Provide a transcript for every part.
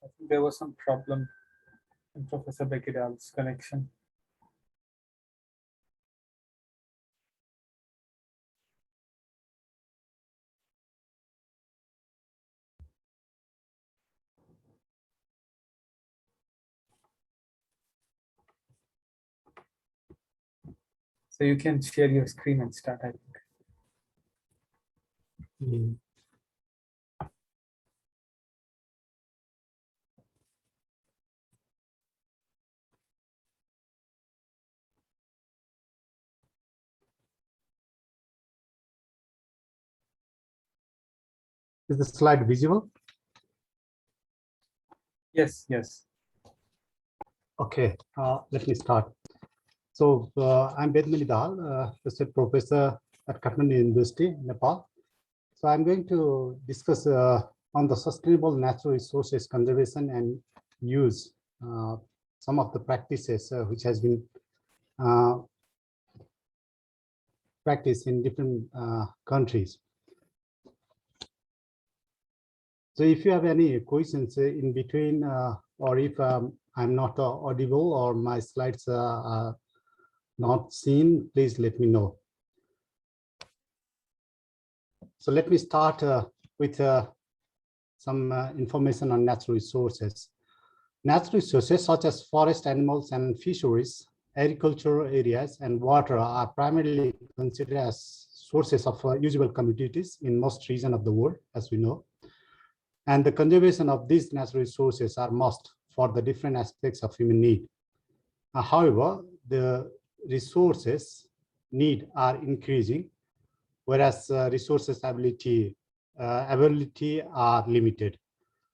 I think there was some problem in Professor Bekiral's connection. So you can share your screen and start, I think. Is the slide visible? Yes, yes. Okay, let me start. So I'm Bedmani Dal, associate professor at Kathmandu University, Nepal. So I'm going to discuss on the sustainable natural resources conservation and use, some of the practices which has been practiced in different countries. So if you have any questions in between, or if I'm not audible or my slides are not seen, please let me know. So let me start with some information on natural resources. Natural resources such as forest, animals, and fisheries, agricultural areas, and water are primarily considered as sources of usable commodities in most regions of the world, as we know. And the conservation of these natural resources are must for the different aspects of human need. However, the resources need are increasing, whereas resources availability are limited.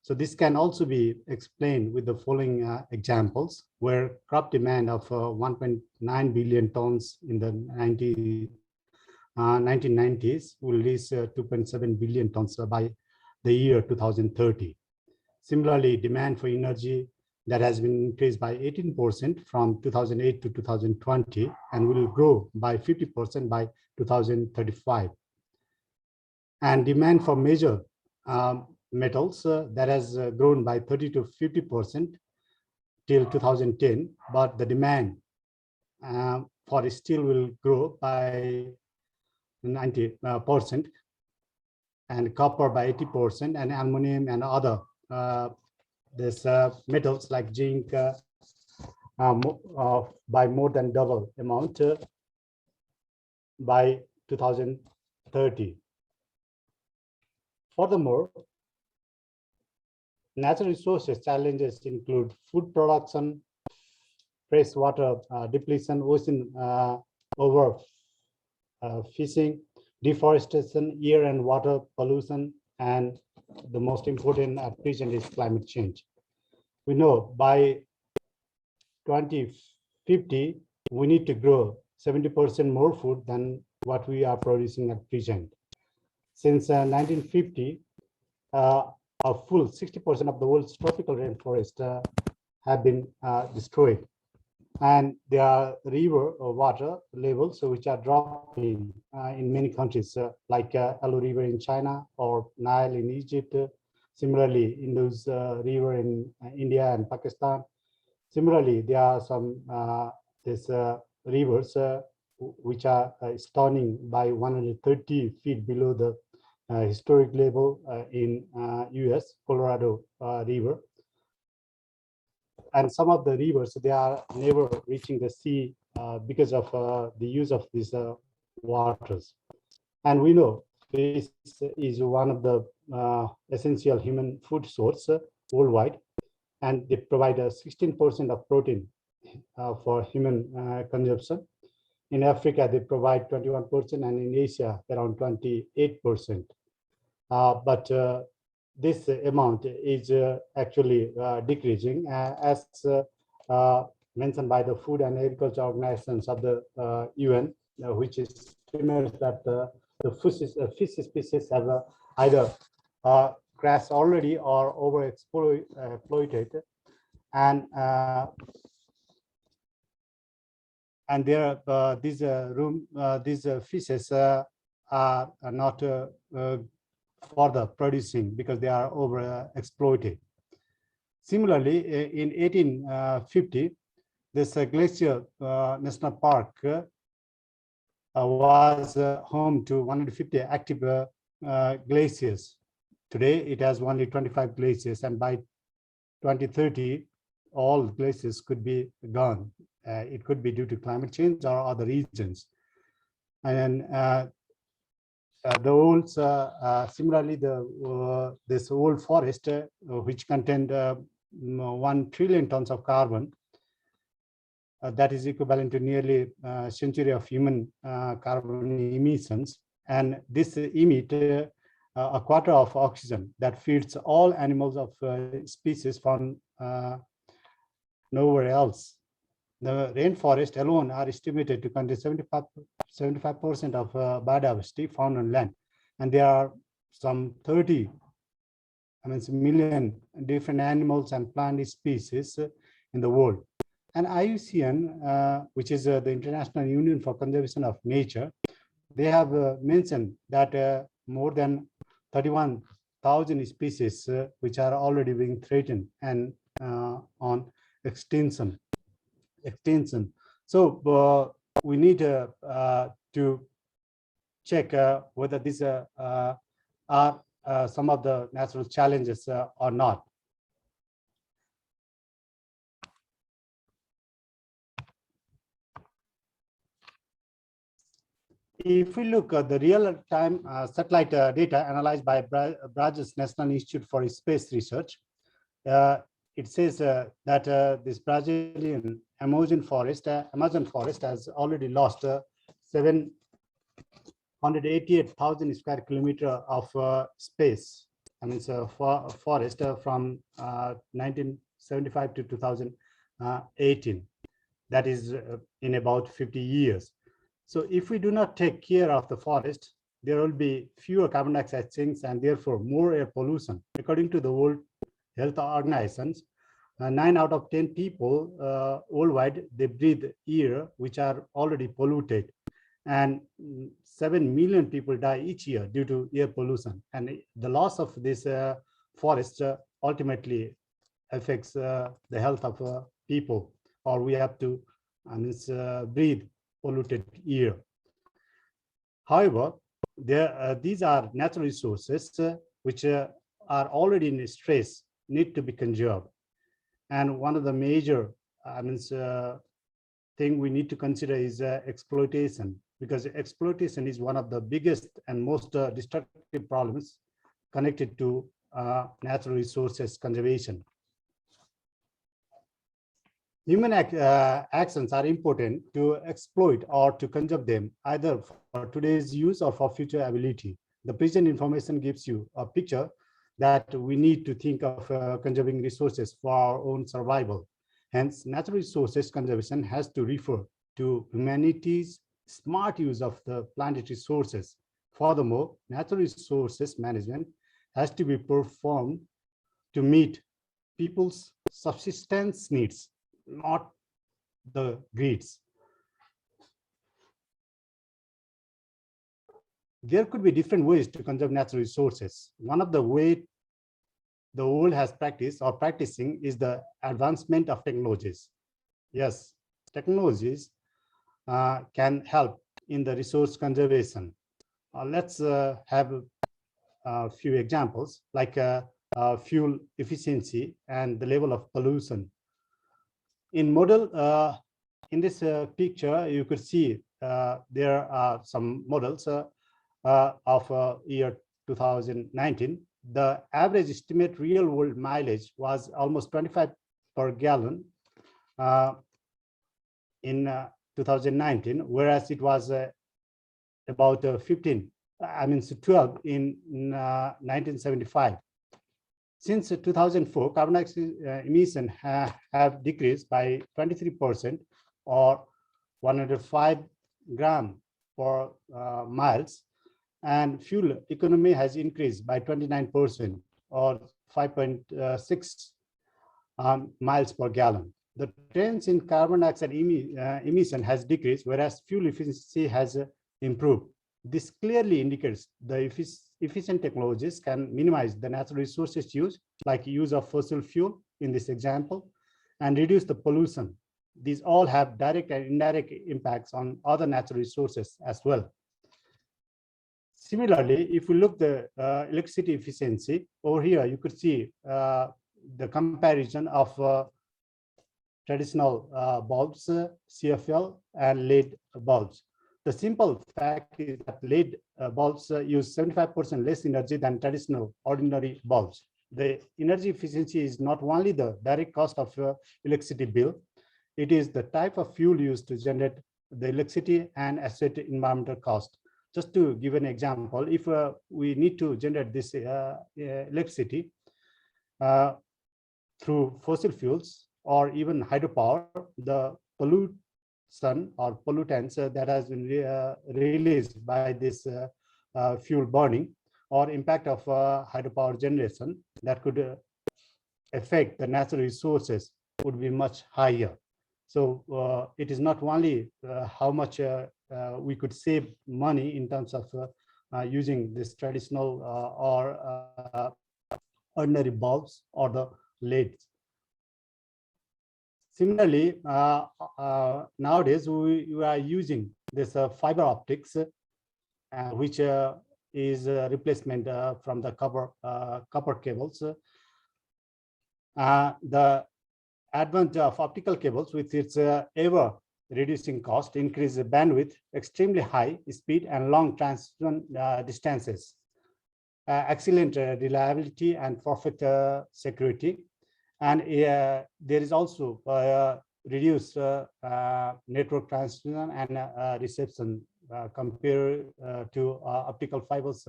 So this can also be explained with the following examples, where crop demand of 1.9 billion tons in the 1990s will reach 2.7 billion tons by the year 2030. Similarly, demand for energy that has been increased by 18% from 2008 to 2020 and will grow by 50% by 2035. And demand for major metals that has grown by 30 to 50% till 2010, but the demand for steel will grow by 90%, and copper by 80%, and aluminum and other metals like zinc by more than double amount by 2030. Furthermore, natural resources challenges include food production, freshwater depletion, ocean overfishing, deforestation, air and water pollution, and the most important at present is climate change. We know by 2050, we need to grow 70% more food than what we are producing at present. Since 1950, a full 60% of the world's tropical rainforest have been destroyed. And there are river or water levels which are dropping in many countries, like Alo River in China or Nile in Egypt. Similarly, Indus River in India and Pakistan. Similarly, there are some rivers which are standing by 130 feet below the historic level in US, Colorado River. And some of the rivers, they are never reaching the sea because of the use of these waters. And we know this is one of the essential human food source worldwide, and they provide 16% of protein for human consumption. In Africa, they provide 21%, and in Asia, around 28%. But this amount is actually decreasing, as mentioned by the Food and Agriculture Organizations of the UN, which estimates that the fish species have either crashed already or overexploited, and there these fishes are not further producing because they are over exploited. Similarly, in 1850, this Glacier National Park was home to 150 active glaciers. Today, it has only 25 glaciers, and by 2030, all glaciers could be gone. It could be due to climate change or other reasons. And the old, similarly, this old forest, which contained 1 trillion tons of carbon, that is equivalent to nearly a century of human carbon emissions. And this emit a quarter of oxygen that feeds all animals of species found nowhere else. The rainforest alone are estimated to contain 75% of biodiversity found on land. And there are some 30 million different animals and plant species in the world. And IUCN, which is the International Union for Conservation of Nature, they have mentioned that more than 31,000 species which are already being threatened and on extinction. So we need to check whether these are some of the natural challenges or not. If we look at the real-time satellite data analyzed by Brazil's National Institute for Space Research, it says that this Brazilian Amazon forest has already lost 788,000 square kilometers of space. I mean, it's a forest from 1975 to 2018. That is in about 50 years. So if we do not take care of the forest, there will be fewer carbon dioxide sinks and therefore more air pollution. According to the World Health Organizations, 9 out of 10 people worldwide, they breathe air which are already polluted. And 7 million people die each year due to air pollution. And the loss of this forest ultimately affects the health of people, or we have to breathe polluted air. However, these are natural resources which are already in stress, need to be conserved. And one of the major thing we need to consider is exploitation, because exploitation is one of the biggest and most destructive problems connected to natural resources conservation. Human actions are important to exploit or to conserve them, either for today's use or for future ability. The present information gives you a picture that we need to think of conserving resources for our own survival. Hence, natural resources conservation has to refer to humanity's smart use of the planet resources. Furthermore, natural resources management has to be performed to meet people's subsistence needs, not the greeds. There could be different ways to conserve natural resources. One of the ways the world has practiced or practicing is the advancement of technologies. Yes, technologies can help in the resource conservation. Let's have a few examples, like fuel efficiency and the level of pollution. In model, in this picture, you could see there are some models of year 2019. The average estimate real world mileage was almost 25 per gallon in 2019, whereas it was about 12 in 1975. Since 2004, carbon dioxide emissions have decreased by 23%, or 105 grams per miles, and fuel economy has increased by 29%, or 5.6 miles per gallon. The trends in carbon dioxide emission has decreased, whereas fuel efficiency has improved. This clearly indicates the efficient technologies can minimize the natural resources use, like use of fossil fuel, in this example, and reduce the pollution. These all have direct and indirect impacts on other natural resources as well. Similarly, if we look the electricity efficiency, over here you could see the comparison of traditional bulbs, CFL, and LED bulbs. The simple fact is that LED bulbs use 75% less energy than traditional ordinary bulbs. The energy efficiency is not only the direct cost of electricity bill, it is the type of fuel used to generate the electricity and associated environmental cost. Just to give an example, if we need to generate this electricity through fossil fuels or even hydropower, the pollution or pollutants that has been released by this fuel burning or impact of hydropower generation that could affect the natural resources would be much higher. So it is not only how much we could save money in terms of using this traditional or ordinary bulbs or the LEDs. Similarly, nowadays we are using this fiber optics, which is a replacement from the copper cables. The advent of optical cables with its ever reducing cost increase the bandwidth, extremely high speed and long transmission distances, excellent reliability and perfect security. And there is also reduced network transmission and reception compared to optical fibers.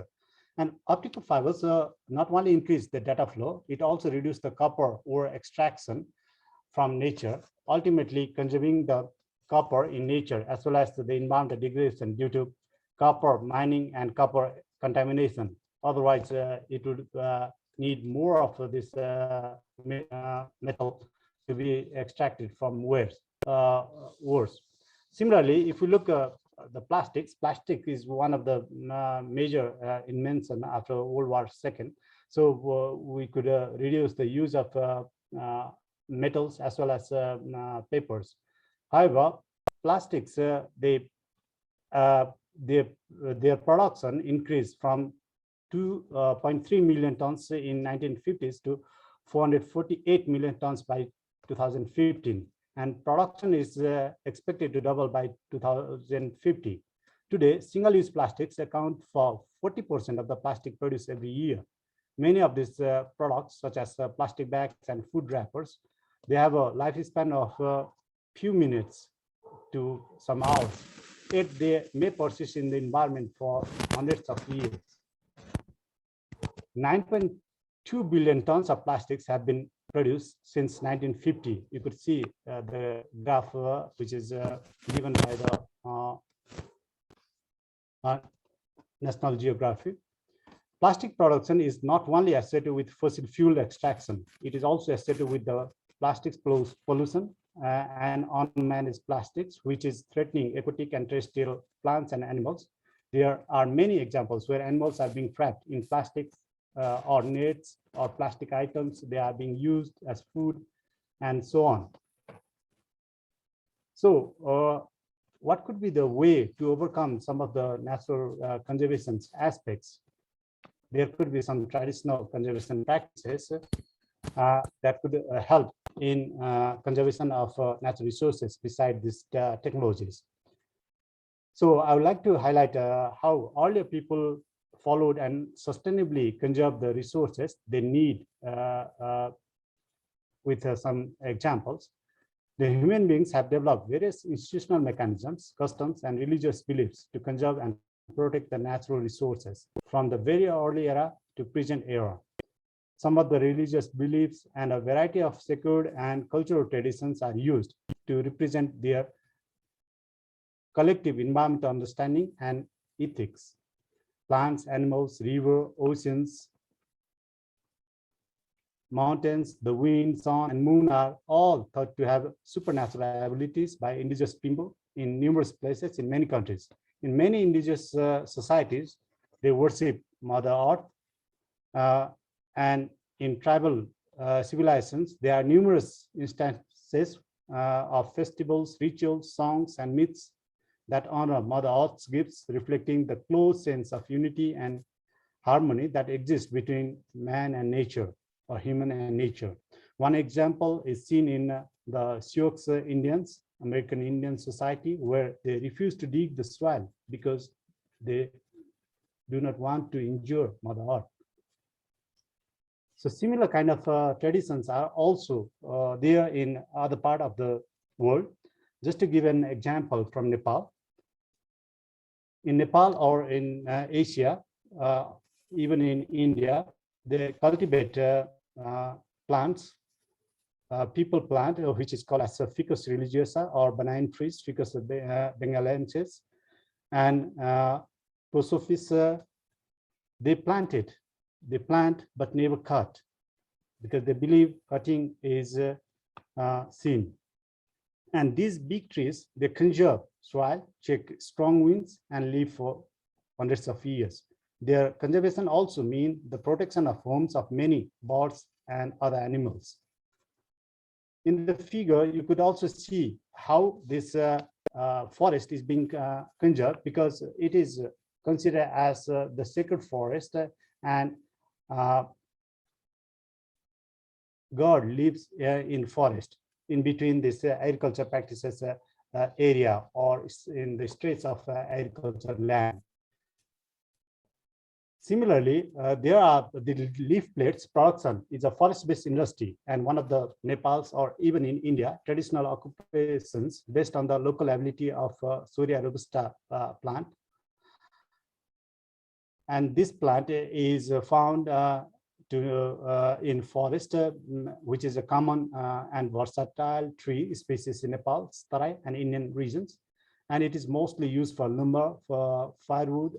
And optical fibers not only increase the data flow, it also reduces the copper ore extraction from nature, ultimately consuming the copper in nature, as well as the environmental degradation due to copper mining and copper contamination. Otherwise, it would need more of this metal to be extracted from ores. Similarly, if we look at the plastics, plastic is one of the major inventions after World War II. So we could reduce the use of metals as well as papers. However, plastics, their production increased from 2.3 million tons in 1950s to 448 million tons by 2015. And production is expected to double by 2050. Today, single-use plastics account for 40% of the plastic produced every year. Many of these products, such as plastic bags and food wrappers, they have a lifespan of few minutes to some hours, yet they may persist in the environment for hundreds of years. 9.2 billion tons of plastics have been produced since 1950. You could see the graph which is given by the National Geographic. Plastic production is not only associated with fossil fuel extraction, it is also associated with the plastics pollution and unmanaged plastics, which is threatening aquatic and terrestrial plants and animals. There are many examples where animals are being trapped in plastics or nets or plastic items. They are being used as food and so on. So what could be the way to overcome some of the natural conservation aspects? There could be some traditional conservation practices that could help in conservation of natural resources beside these technologies. So I would like to highlight how earlier people followed and sustainably conserve the resources they need with some examples. The human beings have developed various institutional mechanisms, customs, and religious beliefs to conserve and protect the natural resources from the very early era to present era. Some of the religious beliefs and a variety of sacred and cultural traditions are used to represent their collective environmental understanding and ethics. Plants, animals, rivers, oceans, mountains, the wind, sun, and moon are all thought to have supernatural abilities by indigenous people in numerous places in many countries. In many indigenous societies, they worship Mother Earth, and in tribal civilizations, there are numerous instances of festivals, rituals, songs, and myths that honor Mother Earth's gifts, reflecting the close sense of unity and harmony that exists between man and nature, or human and nature. One example is seen in the Sioux Indians, American Indian Society, where they refuse to dig the soil because they do not want to injure Mother Earth. So similar kind of traditions are also there in other part of the world. Just to give an example from Nepal. In Nepal or in Asia, even in India, they cultivate plants, people plant, which is called as a Ficus religiosa or banyan trees, Ficus bengalensis, and Prosophis, they plant it. They plant but never cut, because they believe cutting is sin. And these big trees, they conserve soil, check strong winds, and live for hundreds of years. Their conservation also means the protection of homes of many birds and other animals. In the figure, you could also see how this forest is being conserved, because it is considered as the sacred forest, and God lives in forest in between this agriculture practices area, or in the straits of agriculture land. Similarly, there are the leaf plates production is a forest-based industry, and one of the Nepal's, or even in India, traditional occupations based on the local ability of Surya robusta plant. And this plant is found in forest, which is a common and versatile tree species in Nepal, Tarai, and Indian regions. And it is mostly used for lumber, for firewood,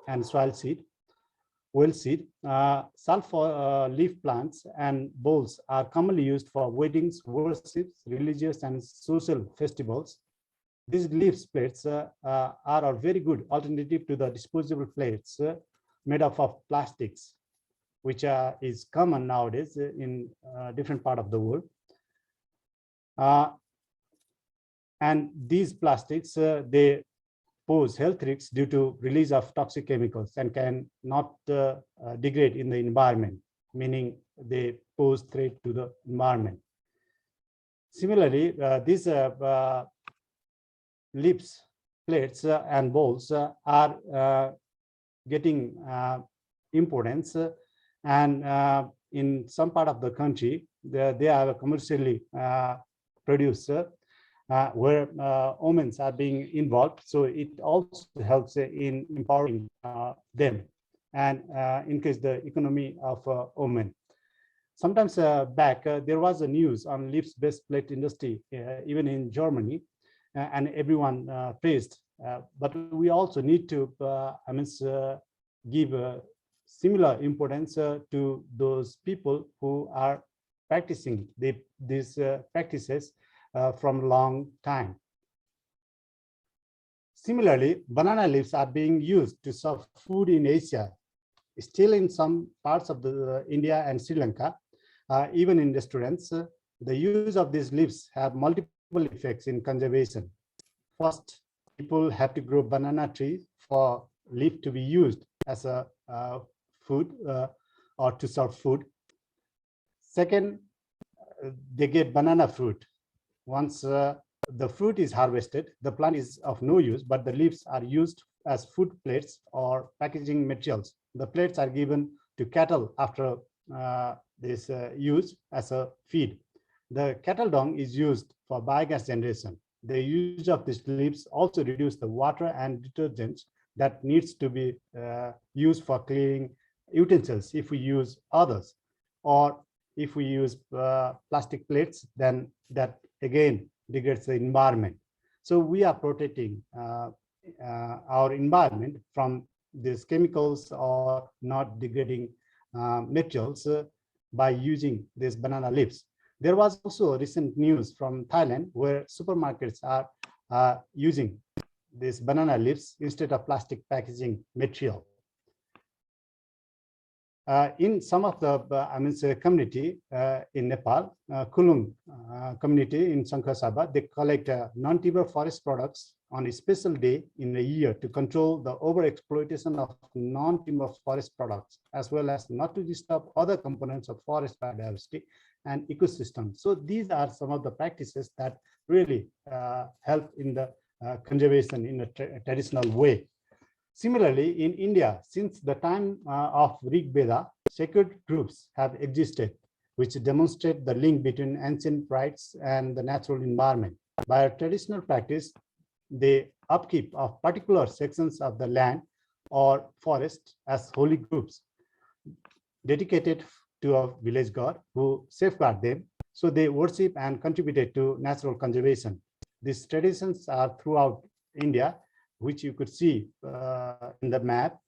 and soil seed. Well seed, sulfur leaf plants and bowls are commonly used for weddings, worships, religious and social festivals. These leaf plates are a very good alternative to the disposable plates made up of plastics, which is common nowadays in different part of the world. And these plastics, they pose health risks due to release of toxic chemicals and can not degrade in the environment, meaning they pose threat to the environment. Similarly, these lips, plates, and bowls are getting importance, and in some part of the country, they are commercially produced, where women are being involved. So it also helps in empowering them and increase the economy of women. Sometimes back, there was a news on lips-based plate industry, even in Germany, and everyone praised. But we also need to give similar importance to those people who are practicing these practices from a long time. Similarly, banana leaves are being used to serve food in Asia, still in some parts of the India and Sri Lanka, even in restaurants. The use of these leaves have multiple effects in conservation. First, people have to grow banana trees for leaf to be used as a food or to serve food. Second, they get banana fruit. Once the fruit is harvested, the plant is of no use, but the leaves are used as food plates or packaging materials. The plates are given to cattle after this use as a feed. The cattle dung is used for biogas generation. The use of these leaves also reduce the water and detergents that needs to be used for cleaning utensils if we use others, or if we use plastic plates, then that again degrades the environment. So we are protecting our environment from these chemicals or not degrading materials by using these banana leaves. There was also recent news from Thailand where supermarkets are using these banana leaves instead of plastic packaging material. In some of the community in Nepal, Kulung community in Sankhasaba, they collect non-timber forest products on a special day in a year to control the overexploitation of non-timber forest products, as well as not to disturb other components of forest biodiversity and ecosystems. So these are some of the practices that really help in the conservation in a traditional way. Similarly, in India, since the time of Rig Veda, sacred groups have existed, which demonstrate the link between ancient rites and the natural environment. By a traditional practice, the upkeep of particular sections of the land or forest as holy groups dedicated to a village god who safeguard them. So they worship and contributed to natural conservation. These traditions are throughout India, which you could see in the map,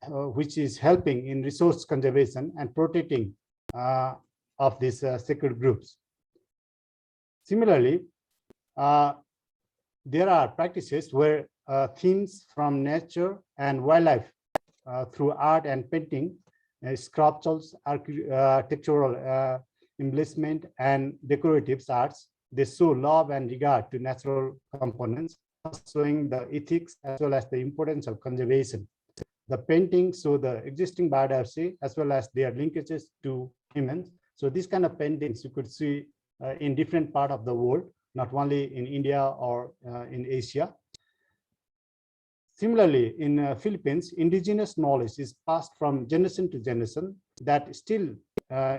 which is helping in resource conservation and protecting of these sacred groups. Similarly, there are practices where themes from nature and wildlife through art and painting, sculptures, architectural embellishment, and decorative arts, they show love and regard to natural components, showing the ethics as well as the importance of conservation. The paintings show the existing biodiversity as well as their linkages to humans. So these kind of paintings you could see in different parts of the world, not only in India or in Asia. Similarly, in Philippines, indigenous knowledge is passed from generation to generation that still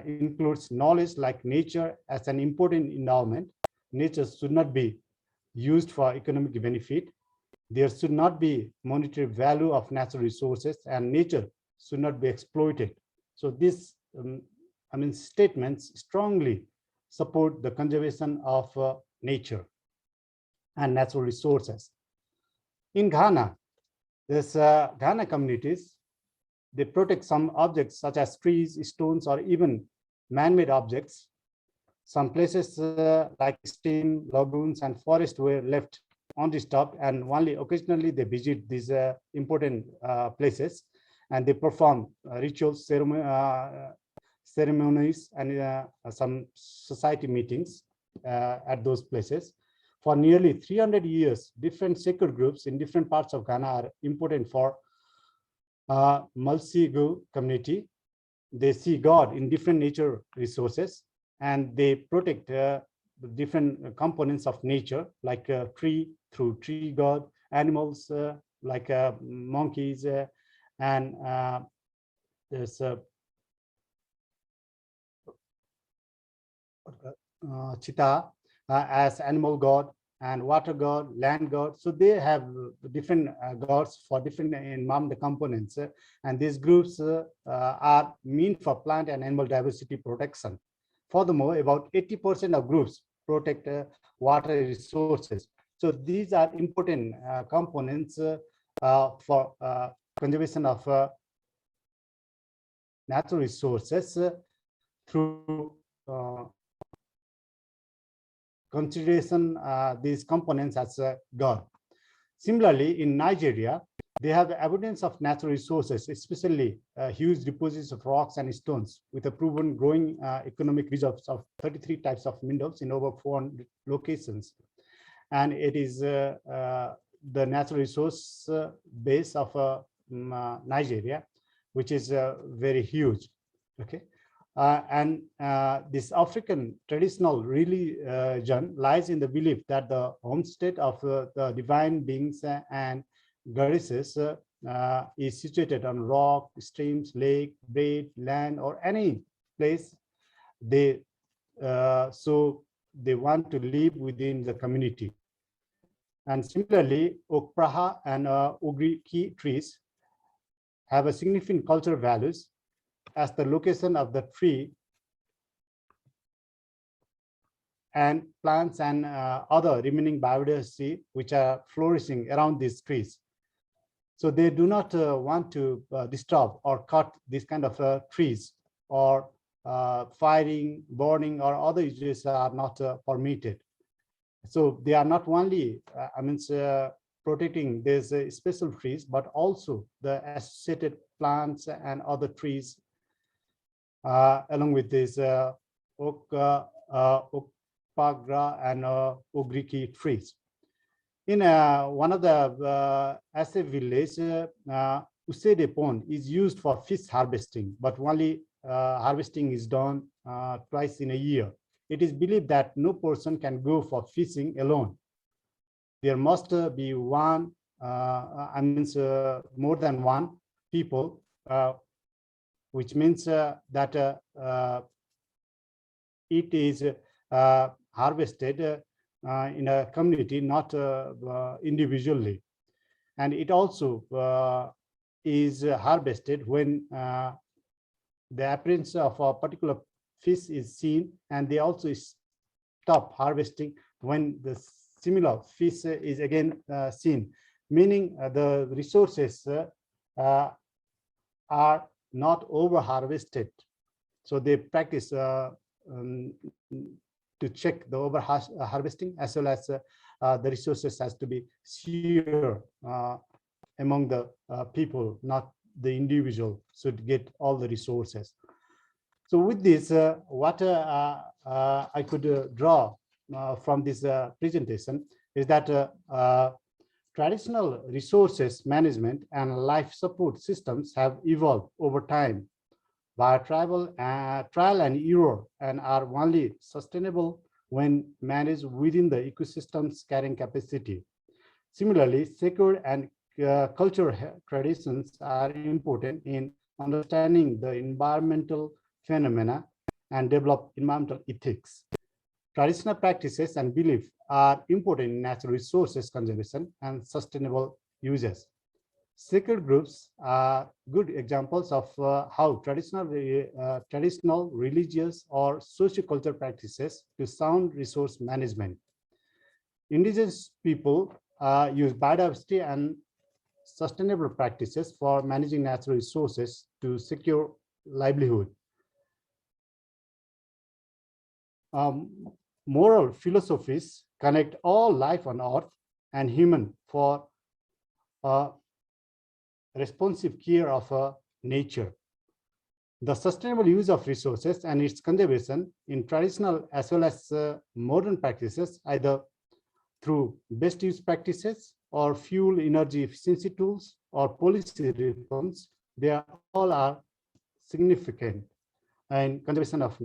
includes knowledge like nature as an important endowment. Nature should not be used for economic benefit. There should not be monetary value of natural resources, and nature should not be exploited. So these statements strongly support the conservation of nature and natural resources. In Ghana, there's Ghana communities, they protect some objects such as trees, stones, or even man-made objects. Some places like stream, lagoons, and forest were left undisturbed, and only occasionally they visit these important places, and they perform rituals, ceremonies, and some society meetings at those places. For nearly 300 years, different sacred groups in different parts of Ghana are important for Mulsigu community. They see God in different nature resources, and they protect the different components of nature, like a tree through tree god, animals like monkeys, and there's cheetah as animal god, and water god, land god. So they have different gods for different environment components, and these groups are meant for plant and animal diversity protection. Furthermore, about 80% of groups protect water resources. So these are important components for conservation of natural resources through consideration these components as God. Similarly, in Nigeria, they have evidence of natural resources, especially huge deposits of rocks and stones with a proven growing economic reserves of 33 types of minerals in over 400 locations. And it is the natural resource base of Nigeria, which is very huge. Okay. This African traditional religion lies in the belief that the homestead of the divine beings and goddesses is situated on rock, streams, lake, bed, land, or any place. So they want to live within the community. And similarly, oak praha and ugri trees have a significant cultural values, as the location of the tree and plants and other remaining biodiversity which are flourishing around these trees. So they do not want to disturb or cut these kind of trees, or firing, burning, or other uses are not permitted. So they are not only protecting these special trees, but also the associated plants and other trees, along with these oak, oak pagra and ogriki trees. In one of the Ase village, Usede pond is used for fish harvesting, but only harvesting is done twice in a year. It is believed that no person can go for fishing alone. There must be one, more than one people, which means that it is harvested in a community, not individually. And it also is harvested when the appearance of a particular fish is seen, and they also stop harvesting when the similar fish is again seen, meaning the resources are not over harvested. So they practice to check the over harvesting, as well as the resources has to be shared among the people, not the individual should get all the resources. So with this, what I could draw from this presentation is that traditional resources management and life support systems have evolved over time by trial and error, and are only sustainable when managed within the ecosystem's carrying capacity. Similarly, sacred and cultural traditions are important in understanding the environmental phenomena and develop environmental ethics. Traditional practices and beliefs are important in natural resources conservation and sustainable uses. Sacred groups are good examples of how traditional religious or sociocultural practices to sound resource management. Indigenous people use biodiversity and sustainable practices for managing natural resources to secure livelihood. Moral philosophies connect all life on earth and human for responsive care of nature. The sustainable use of resources and its conservation in traditional as well as modern practices, either through best use practices or fuel energy efficiency tools or policy reforms, they all are significant in conservation of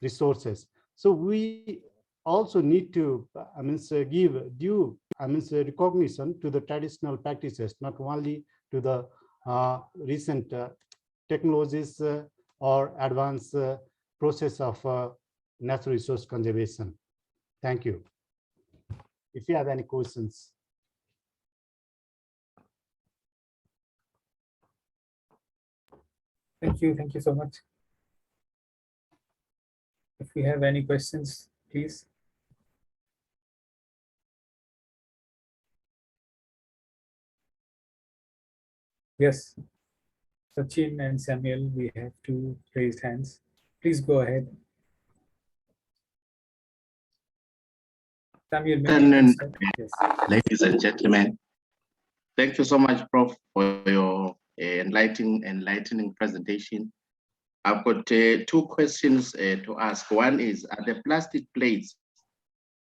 resources. So we also need to give due recognition to the traditional practices, not only to the recent technologies or advanced process of natural resource conservation. Thank you. If you have any questions. Thank you so much. If we have any questions, please. Yes, Sachin and Samuel, we have two raised hands. Please go ahead. Samuel, maybe you can start. Yes. Ladies and gentlemen, thank you so much, Prof, for your enlightening presentation. I've got two questions to ask. One is, are the plastic plates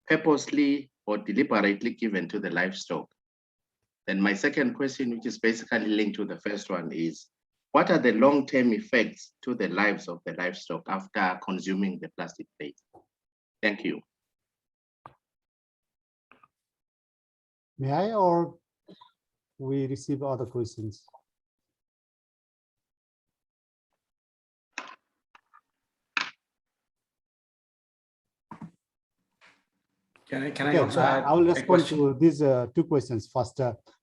purposely or deliberately given to the livestock? Then my second question, which is basically linked to the first one, is what are the long-term effects to the lives of the livestock after consuming the plastic plate? Thank you. May I, or we receive other questions? Can I Okay, also so add I will a respond question? to these two questions first.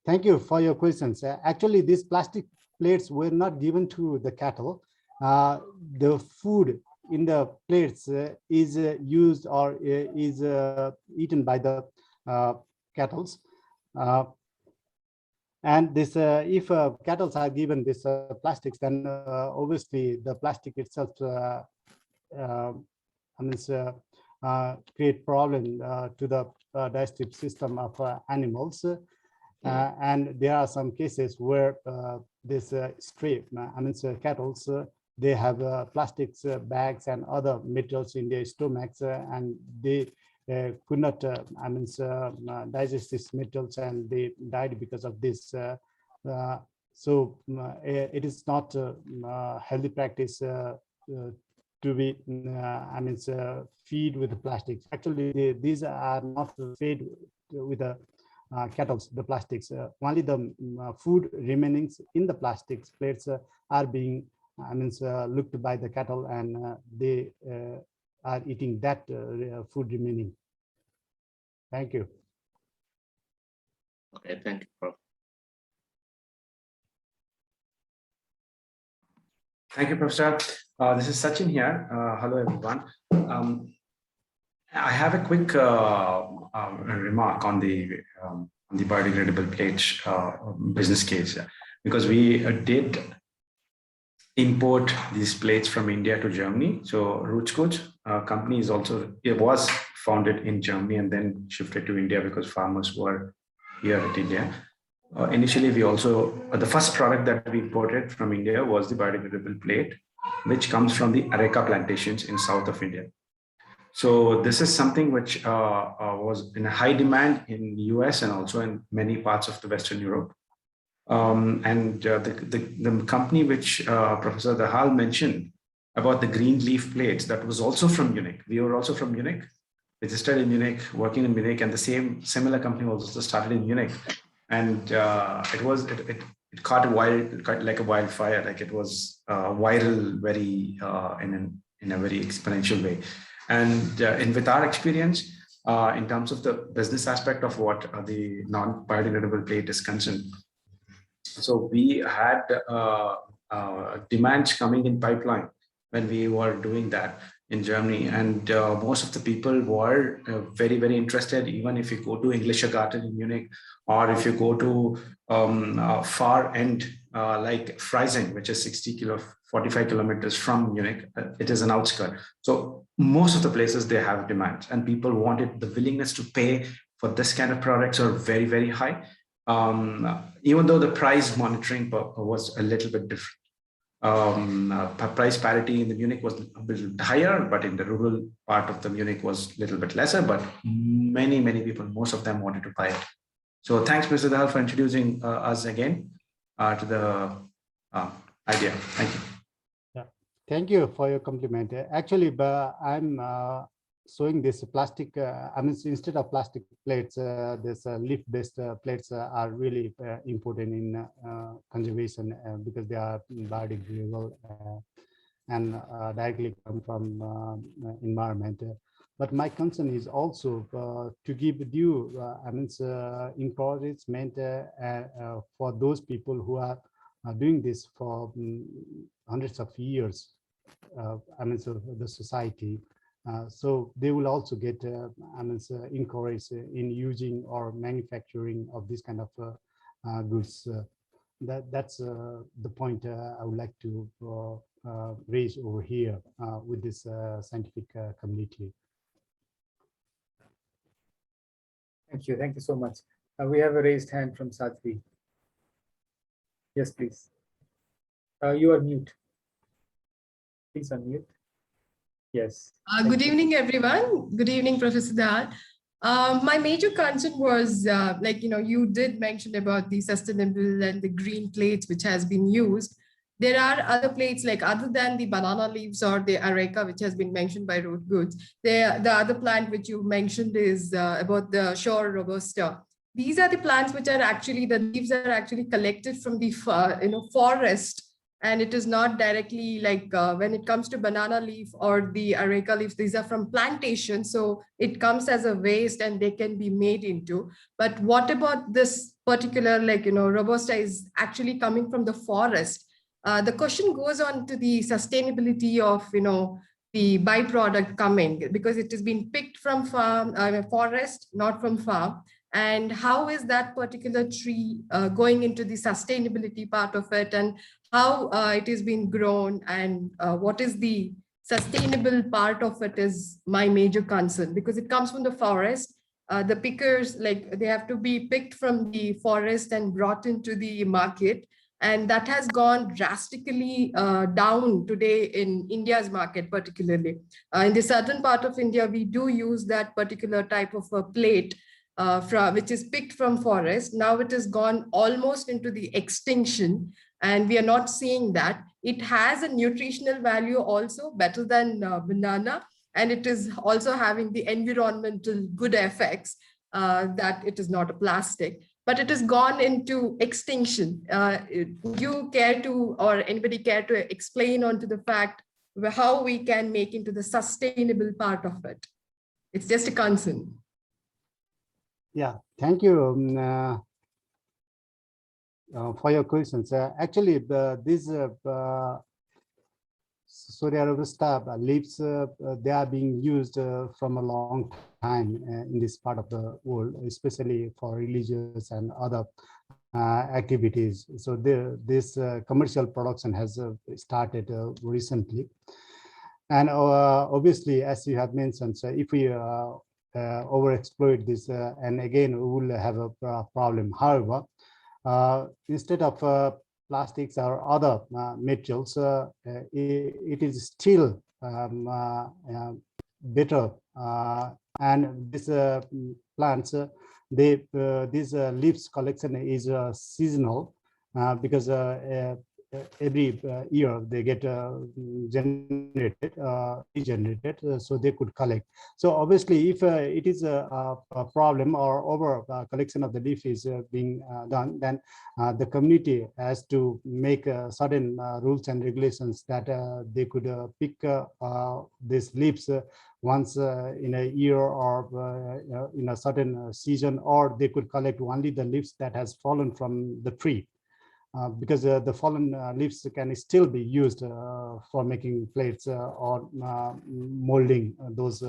Thank you for your questions. Actually, these plastic plates were not given to the cattle. The food in the plates is used or is eaten by the cattle. And this, if cattle are given this plastics, then obviously the plastic itself create problem to the digestive system of animals. And there are some cases where this stray, cattle, they have plastics bags and other materials in their stomachs, and they could not, digest these materials, and they died because of this. So it is not healthy practice to be, feed with the plastics. Actually, these are not fed with the kettles, the plastics. Only the food remainings in the plastics plates are being, looked by the cattle, and they are eating that food remaining. Thank you. Okay, thank you, Prof. Thank you, Professor. This is Sachin here. Hello, everyone. I have a quick remark on the biodegradable plate business case, because we did import these plates from India to Germany. So Roots company is also, it was founded in Germany and then shifted to India because farmers were here at India. Initially, we also, the first product that we imported from India was the biodegradable plate, which comes from the Areca plantations in south of India. So this is something which was in a high demand in the US and also in many parts of the Western Europe. The company which Professor Dahal mentioned about the green leaf plates, that was also from Munich. We were also from Munich, registered in Munich, working in Munich, and the similar company also started in Munich. And it caught like a wildfire. Like it was viral very in a very exponential way. And with our experience in terms of the business aspect of what the non-biodegradable plate is concerned, so we had demands coming in pipeline when we were doing that in Germany, and most of the people were very, very interested. Even if you go to Englischer Garten in Munich, or if you go to far end like Freising, which is 45 kilometers from Munich, it is an outskirt. So most of the places, they have demands, and people wanted, the willingness to pay for this kind of products are very, very high. Even though the price monitoring was a little bit different. Price parity in the Munich was a bit higher, but in the rural part of the Munich was a little bit lesser, but many, many people, most of them wanted to buy it. So thanks, Mr. Dahal, for introducing us again to the idea. Thank you. Yeah, thank you for your compliment. Actually, I'm showing this plastic, instead of plastic plates, this leaf-based plates are really important in conservation because they are biodegradable and directly come from environment. But my concern is also to give due encouragement for those people who are doing this for hundreds of years. So the society. So they will also get encouraged in using or manufacturing of this kind of goods. That's the point I would like to raise over here with this scientific community. Thank you so much. We have a raised hand from Sadhvi. Yes, please. You are mute. Please unmute. Yes. Good evening, everyone. Good evening, Professor Dahal. My major concern was, you did mention about the sustainable and the green plates, which has been used. There are other plates, like other than the banana leaves or the areca, which has been mentioned by Root Goods. The other plant which you mentioned is about the shore robusta. These are the plants which are actually, the leaves are actually collected from the forest. And it is not directly like when it comes to banana leaf or the areca leaves, these are from plantations. So it comes as a waste and they can be made into. But what about this particular, robusta is actually coming from the forest? The question goes on to the sustainability of, the byproduct coming, because it has been picked from forest, not from farm. And how is that particular tree going into the sustainability part of it, and how it is being grown, and what is the sustainable part of it is my major concern, because it comes from the forest The pickers, like they have to be picked from the forest and brought into the market. And that has gone drastically down today in India's market, particularly. In the southern part of India, we do use that particular type of a plate which is picked from forest. Now it has gone almost into the extinction, and we are not seeing that. It has a nutritional value also better than banana, and it is also having the environmental good effects that it is not a plastic, but it has gone into extinction. Would you care to, or anybody care to explain onto the fact how we can make into the sustainable part of it? It's just a concern. Yeah, thank you for your questions. Actually, these Soria robusta leaves, they are being used from a long time in this part of the world, especially for religious and other activities. So this commercial production has started recently. And obviously, as you have mentioned, so if we overexploit this, and again, we will have a problem. However, instead of plastics or other materials, it is still better. And this plants, this leaves collection is seasonal because every year they get regenerated, so they could collect. So obviously, if it is a problem or over collection of the leaf is being done, then the community has to make certain rules and regulations that they could pick these leaves once in a year or in a certain season, or they could collect only the leaves that has fallen from the tree. Because the fallen leaves can still be used for making plates or molding those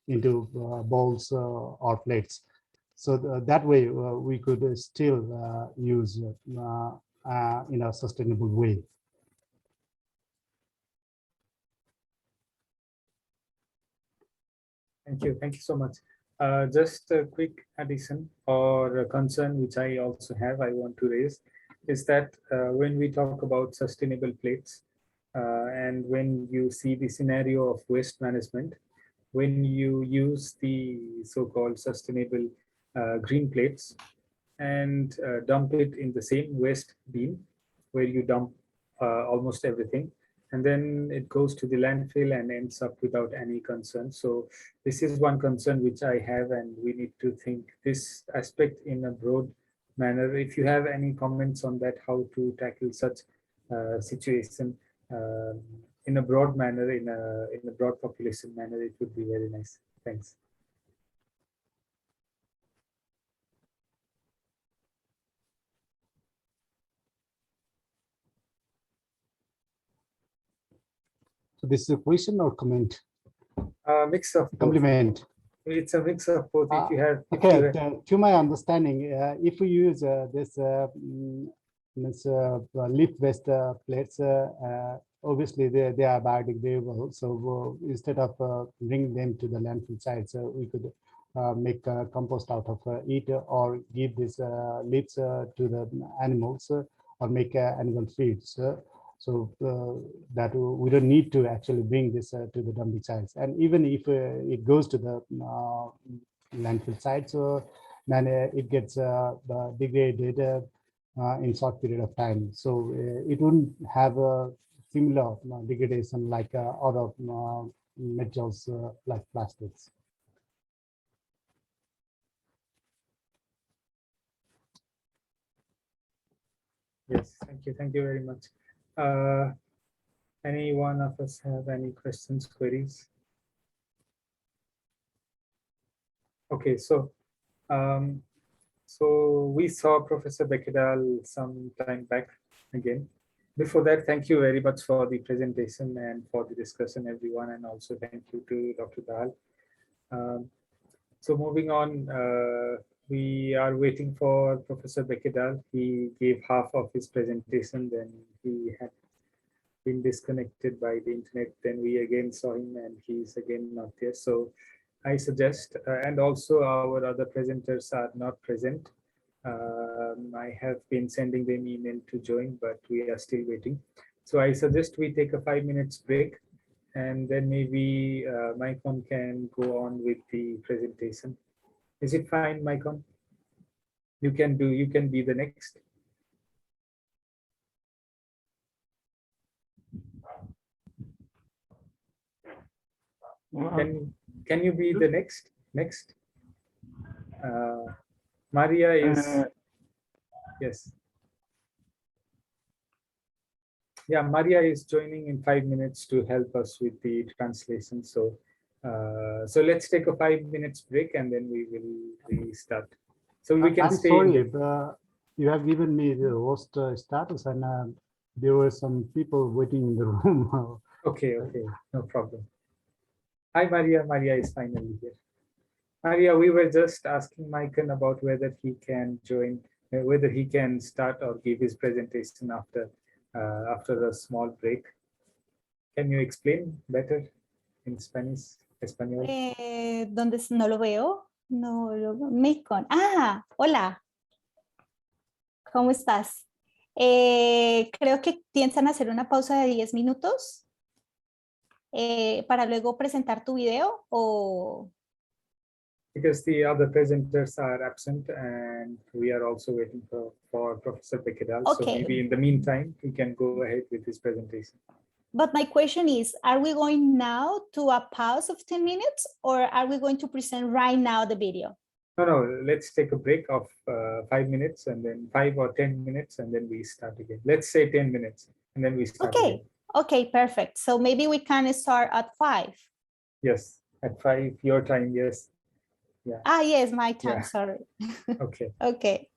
into bowls or plates. So that way we could still use in a sustainable way. Thank you so much. Just a quick addition or a concern which I also have, I want to raise, is that when we talk about sustainable plates, and when you see the scenario of waste management, when you use the so-called sustainable green plates and dump it in the same waste bin where you dump almost everything, and then it goes to the landfill and ends up without any concern. So this is one concern which I have, and we need to think this aspect in a broad manner. If you have any comments on that, how to tackle such situation in a broad manner, in a broad population manner, it would be very nice. Thanks. So this is a question or comment? Mix of both. Compliment. It's a mix of both. If you have, okay, to my understanding, if we use this leaf waste plates, obviously they are biodegradable. So instead of bringing them to the landfill site, so we could make compost out of it, or give these leaves to the animals, or make animal feeds. So that we don't need to actually bring this to the dumping sites. And even if it goes to the landfill site, so then it gets degraded in short period of time. So it wouldn't have a similar degradation like other metals like plastics. Yes, thank you very much. Any one of us have any questions, queries? Okay, so we saw Professor Bekidal some time back again. Before that, thank you very much for the presentation and for the discussion, everyone, and also thank you to Dr. Dal. So moving on, we are waiting for Professor Bekidal. He gave half of his presentation, then he had been disconnected by the internet. Then we again saw him and he's again not there. So I suggest, and also our other presenters are not present. I have been sending them email to join, but we are still waiting. So I suggest we take a 5 minutes break, and then maybe Maikon can go on with the presentation. Is it fine, Maikon? You can be the next. Can you be the next? Next. Maria is, yes. Yeah, Maria is joining in 5 minutes to help us with the translation. So, so let's take a 5 minutes break and then we will restart. So we can I'm stay. sorry, you have given me the host status, and there were some people waiting in the room. Okay, no problem. Hi, Maria. Maria is finally here. Maria, we were just asking Maikon about whether he can join, whether he can start or give his presentation after a small break. Can you explain better in Spanish, español? ¿Dónde no lo veo? No lo veo. Macon. Ah, hola. ¿Cómo estás? Creo que piensan hacer una pausa de 10 minutos para luego presentar tu video o... Because the other presenters are absent and we are also waiting for Professor Becquedal. Okay. So maybe in the meantime, he can go ahead with his presentation. But my question is, are we going now to a pause of 10 minutes or are we going to present right now the video? No, let's take a break of 5 minutes and then 5 or 10 minutes and then we start again. Let's say 10 minutes and then we start again. Okay, perfect. So maybe we can start at 5. Yes, at 5, your time, yes. Yeah. Yes, my time, Yeah. sorry. Okay. Okay.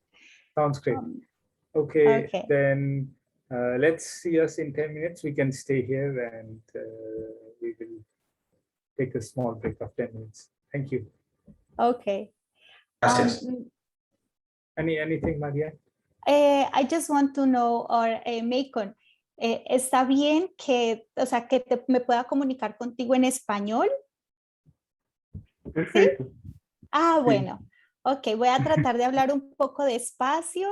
Sounds great. Okay, okay. Then let's see us in 10 minutes. We can stay here and we will take a small break of 10 minutes. Thank you. Okay. Gracias. Anything, Maria? I just want to know, or Macon, ¿está bien que, o sea, que me pueda comunicar contigo en español? Perfecto. ¿Sí? Bueno. Ok, voy a tratar de hablar un poco despacio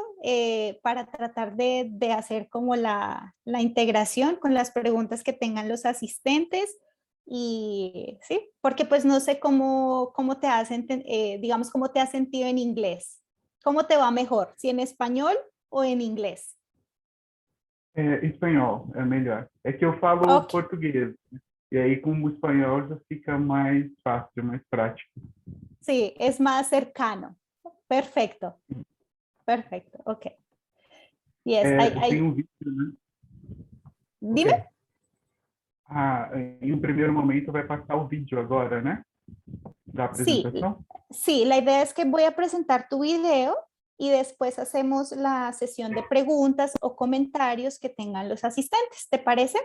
para tratar de hacer como la integración con las preguntas que tengan los asistentes. Y sí, porque pues no sé cómo te hacen, digamos, cómo te has sentido en inglés. ¿Cómo te va mejor? ¿Si en español o en inglés? Espanhol é melhor. É que eu falo português. E aí, com o espanhol, já fica mais fácil, mais prático. Sí, es más cercano. Perfecto. Perfecto. Ok. Yes, tem um vídeo, né? Dime. Okay. Em um primeiro momento vai passar o vídeo agora, né? Da apresentação? Sí, la idea es que voy a presentar tu video y después hacemos la sesión de preguntas o comentarios que tengan los asistentes. ¿Te parece?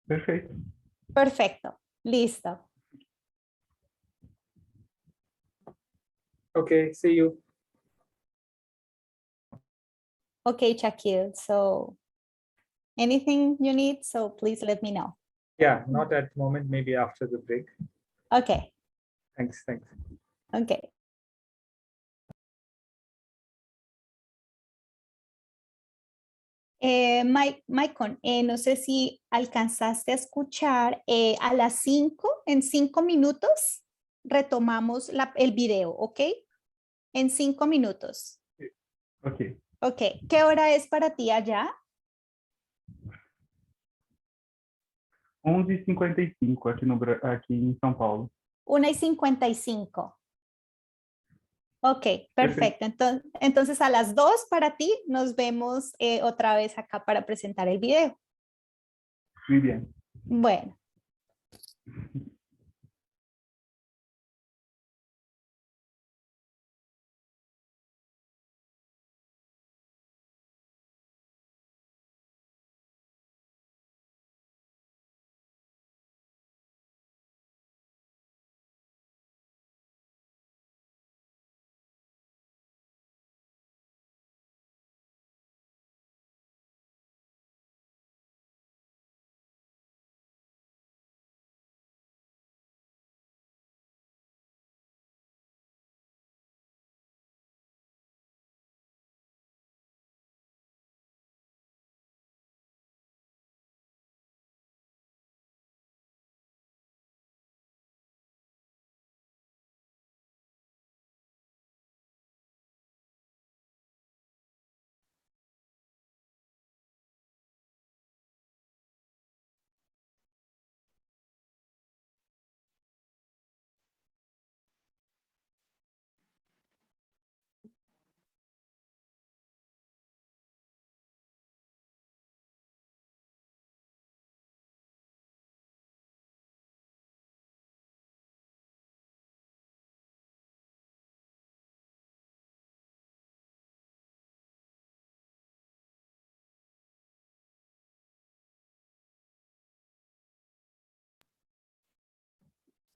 Perfeito. Perfecto. Listo. Okay, see you. Okay, Shaquille. So anything you need, so please let me know. Yeah, not at the moment, maybe after the break. Okay. Thanks. Okay. Maicon, no sé si alcanzaste a escuchar a las 5, en 5 minutos retomamos el video, ¿ok? En 5 minutos. Ok. Ok, ¿qué hora es para ti allá? 11h55 aqui em São Paulo. 1:55. Ok, perfecto. Entonces a las 2 para ti nos vemos otra vez acá para presentar el video. Muy bien. Bueno.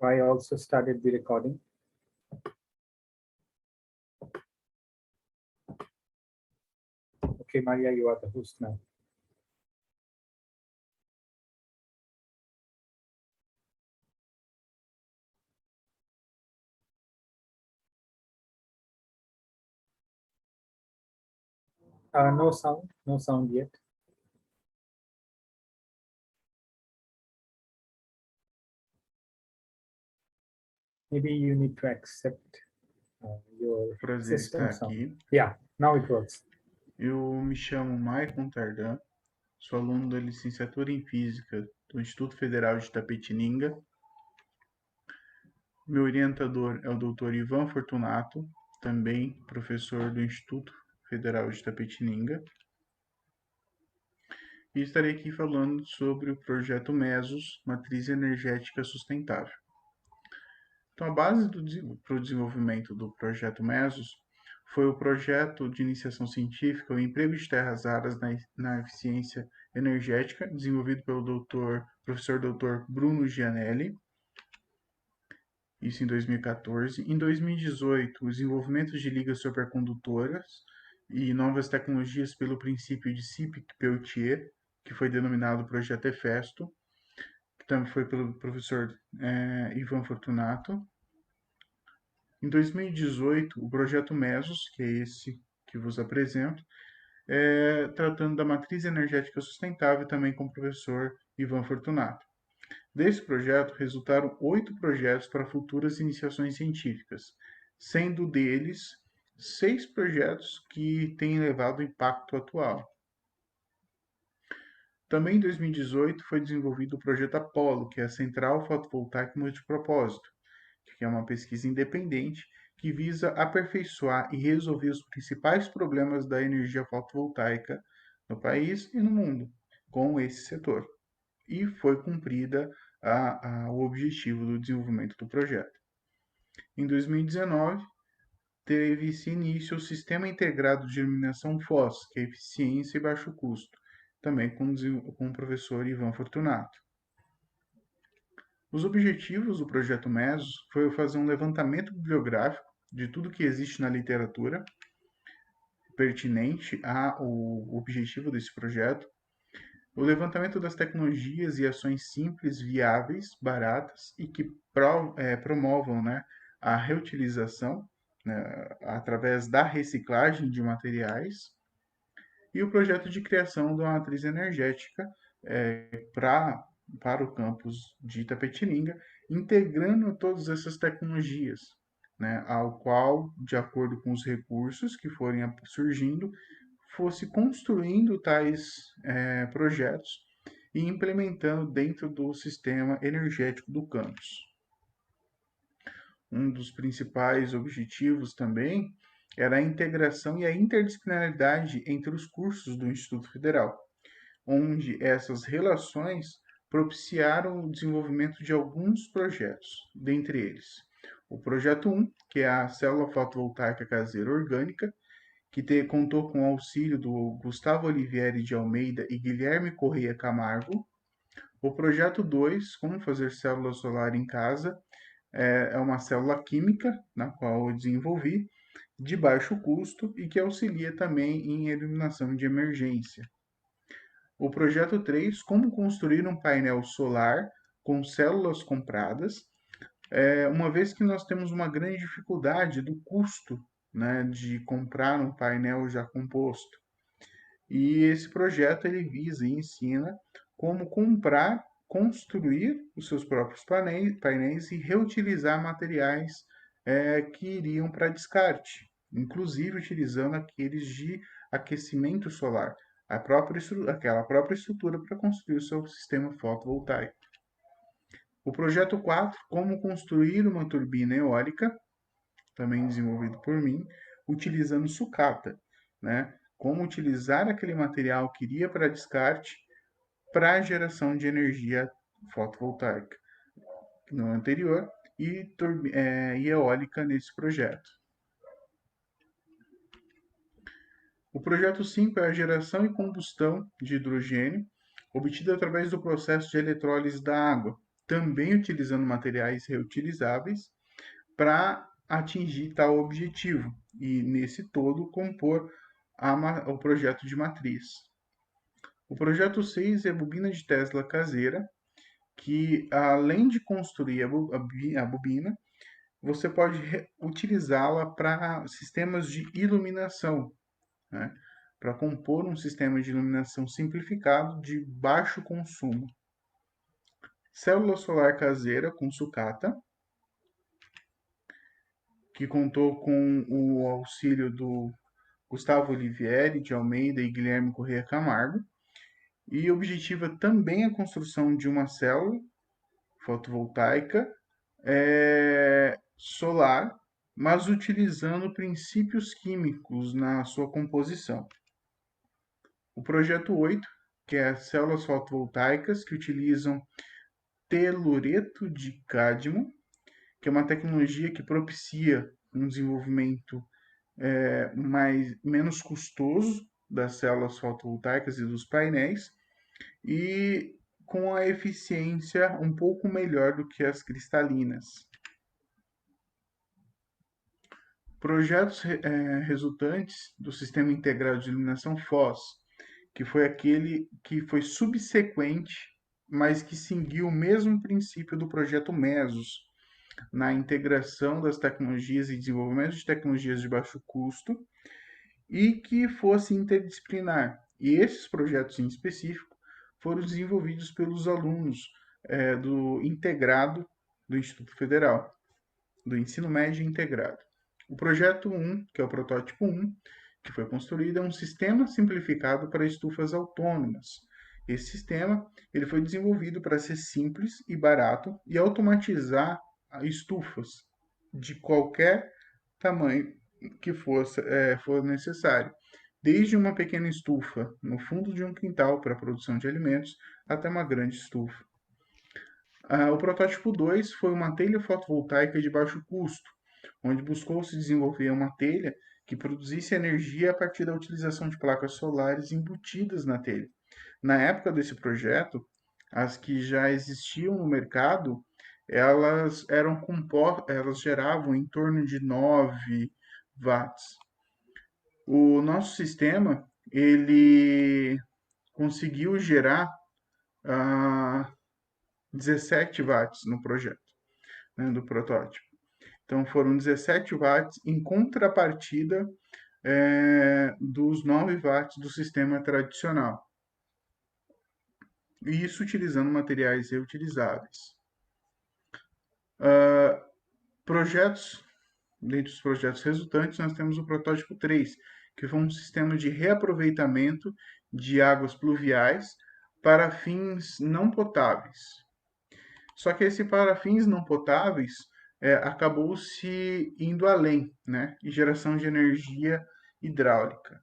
I also started the recording. Okay, Maria, you are the host now. No sound yet. Maybe you need to accept your Prazer system estar sound. aqui. Yeah, now it works. Eu me chamo Maicon Tardan, sou aluno da licenciatura em Física do Instituto Federal de Itapetininga. Meu orientador é o Dr. Ivan Fortunato, também professor do Instituto Federal de Itapetininga. E estarei aqui falando sobre o projeto MESOS, Matriz Energética Sustentável. Então, a base para o desenvolvimento do projeto MESOS foi o projeto de iniciação científica, o emprego de terras raras na eficiência energética, desenvolvido pelo professor Dr. Bruno Gianelli, isso em 2014. Em 2018, o desenvolvimento de ligas supercondutoras e novas tecnologias pelo princípio de Sipik-Peltier, que foi denominado Projeto Hefesto, que também foi pelo professor Ivan Fortunato. Em 2018, o projeto MESOS, que é esse que vos apresento, tratando da matriz energética sustentável, também com o professor Ivan Fortunato. Desse projeto, resultaram 8 projetos para futuras iniciações científicas, sendo deles 6 projetos que têm elevado impacto atual. Também em 2018 foi desenvolvido o projeto Apollo, que é a Central Fotovoltaica Multipropósito, que é uma pesquisa independente que visa aperfeiçoar e resolver os principais problemas da energia fotovoltaica no país e no mundo com esse setor. E foi cumprida o objetivo do desenvolvimento do projeto. Em 2019, teve-se início o Sistema Integrado de Iluminação FOS, que é eficiência e baixo custo, também com o professor Ivan Fortunato. Os objetivos do projeto MESOS foi fazer um levantamento bibliográfico de tudo que existe na literatura pertinente ao objetivo desse projeto, o levantamento das tecnologias e ações simples, viáveis, baratas e que promovam, né, a reutilização, né, através da reciclagem de materiais, e o projeto de criação de uma matriz energética para o campus de Itapetininga, integrando todas essas tecnologias, né, ao qual, de acordo com os recursos que forem surgindo, fosse construindo tais projetos e implementando dentro do sistema energético do campus. Um dos principais objetivos também era a integração e a interdisciplinaridade entre os cursos do Instituto Federal, onde essas relações propiciaram o desenvolvimento de alguns projetos, dentre eles o Projeto 1, que é a Célula Fotovoltaica Caseira Orgânica, que contou com o auxílio do Gustavo Olivieri de Almeida e Guilherme Correia Camargo. O Projeto 2, Como Fazer Célula Solar em Casa, é uma célula química, na qual eu desenvolvi, de baixo custo e que auxilia também em iluminação de emergência. O projeto 3, Como construir um painel solar com células compradas, uma vez que nós temos uma grande dificuldade do custo, né, de comprar um painel já composto. E esse projeto ele visa e ensina como comprar, construir os seus próprios painéis e reutilizar materiais que iriam para descarte, inclusive utilizando aqueles de aquecimento solar, aquela própria estrutura para construir o seu sistema fotovoltaico. O projeto 4, Como construir uma turbina eólica, também desenvolvido por mim, utilizando sucata, né? Como utilizar aquele material que iria para descarte para a geração de energia fotovoltaica no anterior e eólica nesse projeto. O projeto 5 é a geração e combustão de hidrogênio, obtida através do processo de eletrólise da água, também utilizando materiais reutilizáveis para atingir tal objetivo e, nesse todo, compor o projeto de matriz. O projeto 6 é a bobina de Tesla caseira, que além de construir a bobina, você pode utilizá-la para sistemas de iluminação, né? Para compor um sistema de iluminação simplificado de baixo consumo. Célula solar caseira com sucata, que contou com o auxílio do Gustavo Olivieri de Almeida e Guilherme Corrêa Camargo, e objetiva também a construção de uma célula fotovoltaica solar, mas utilizando princípios químicos na sua composição. O projeto 8, que é células fotovoltaicas que utilizam telureto de cádmio, que é uma tecnologia que propicia um desenvolvimento menos custoso das células fotovoltaicas e dos painéis, e com a eficiência um pouco melhor do que as cristalinas. Projetos resultantes do Sistema Integrado de Iluminação FOS, que foi aquele que foi subsequente, mas que seguiu o mesmo princípio do projeto MESOS, na integração das tecnologias e desenvolvimento de tecnologias de baixo custo, e que fosse interdisciplinar. E esses projetos em específico foram desenvolvidos pelos alunos do integrado do Instituto Federal, do Ensino Médio Integrado. O projeto 1, que é o protótipo 1, que foi construído, é um sistema simplificado para estufas autônomas. Esse sistema ele foi desenvolvido para ser simples e barato e automatizar estufas de qualquer tamanho que for necessário, desde uma pequena estufa no fundo de um quintal para a produção de alimentos até uma grande estufa. O protótipo 2 foi uma telha fotovoltaica de baixo custo, onde buscou-se desenvolver uma telha que produzisse energia a partir da utilização de placas solares embutidas na telha. Na época desse projeto, as que já existiam no mercado, elas geravam em torno de 9 watts. O nosso sistema, ele conseguiu gerar 17 watts no projeto, né, do protótipo. Então, foram 17 watts em contrapartida dos 9 watts do sistema tradicional. E isso utilizando materiais reutilizáveis. Dentre os projetos resultantes, nós temos o protótipo 3, que foi um sistema de reaproveitamento de águas pluviais para fins não potáveis. Só que esse para fins não potáveis acabou se indo além, né? E geração de energia hidráulica.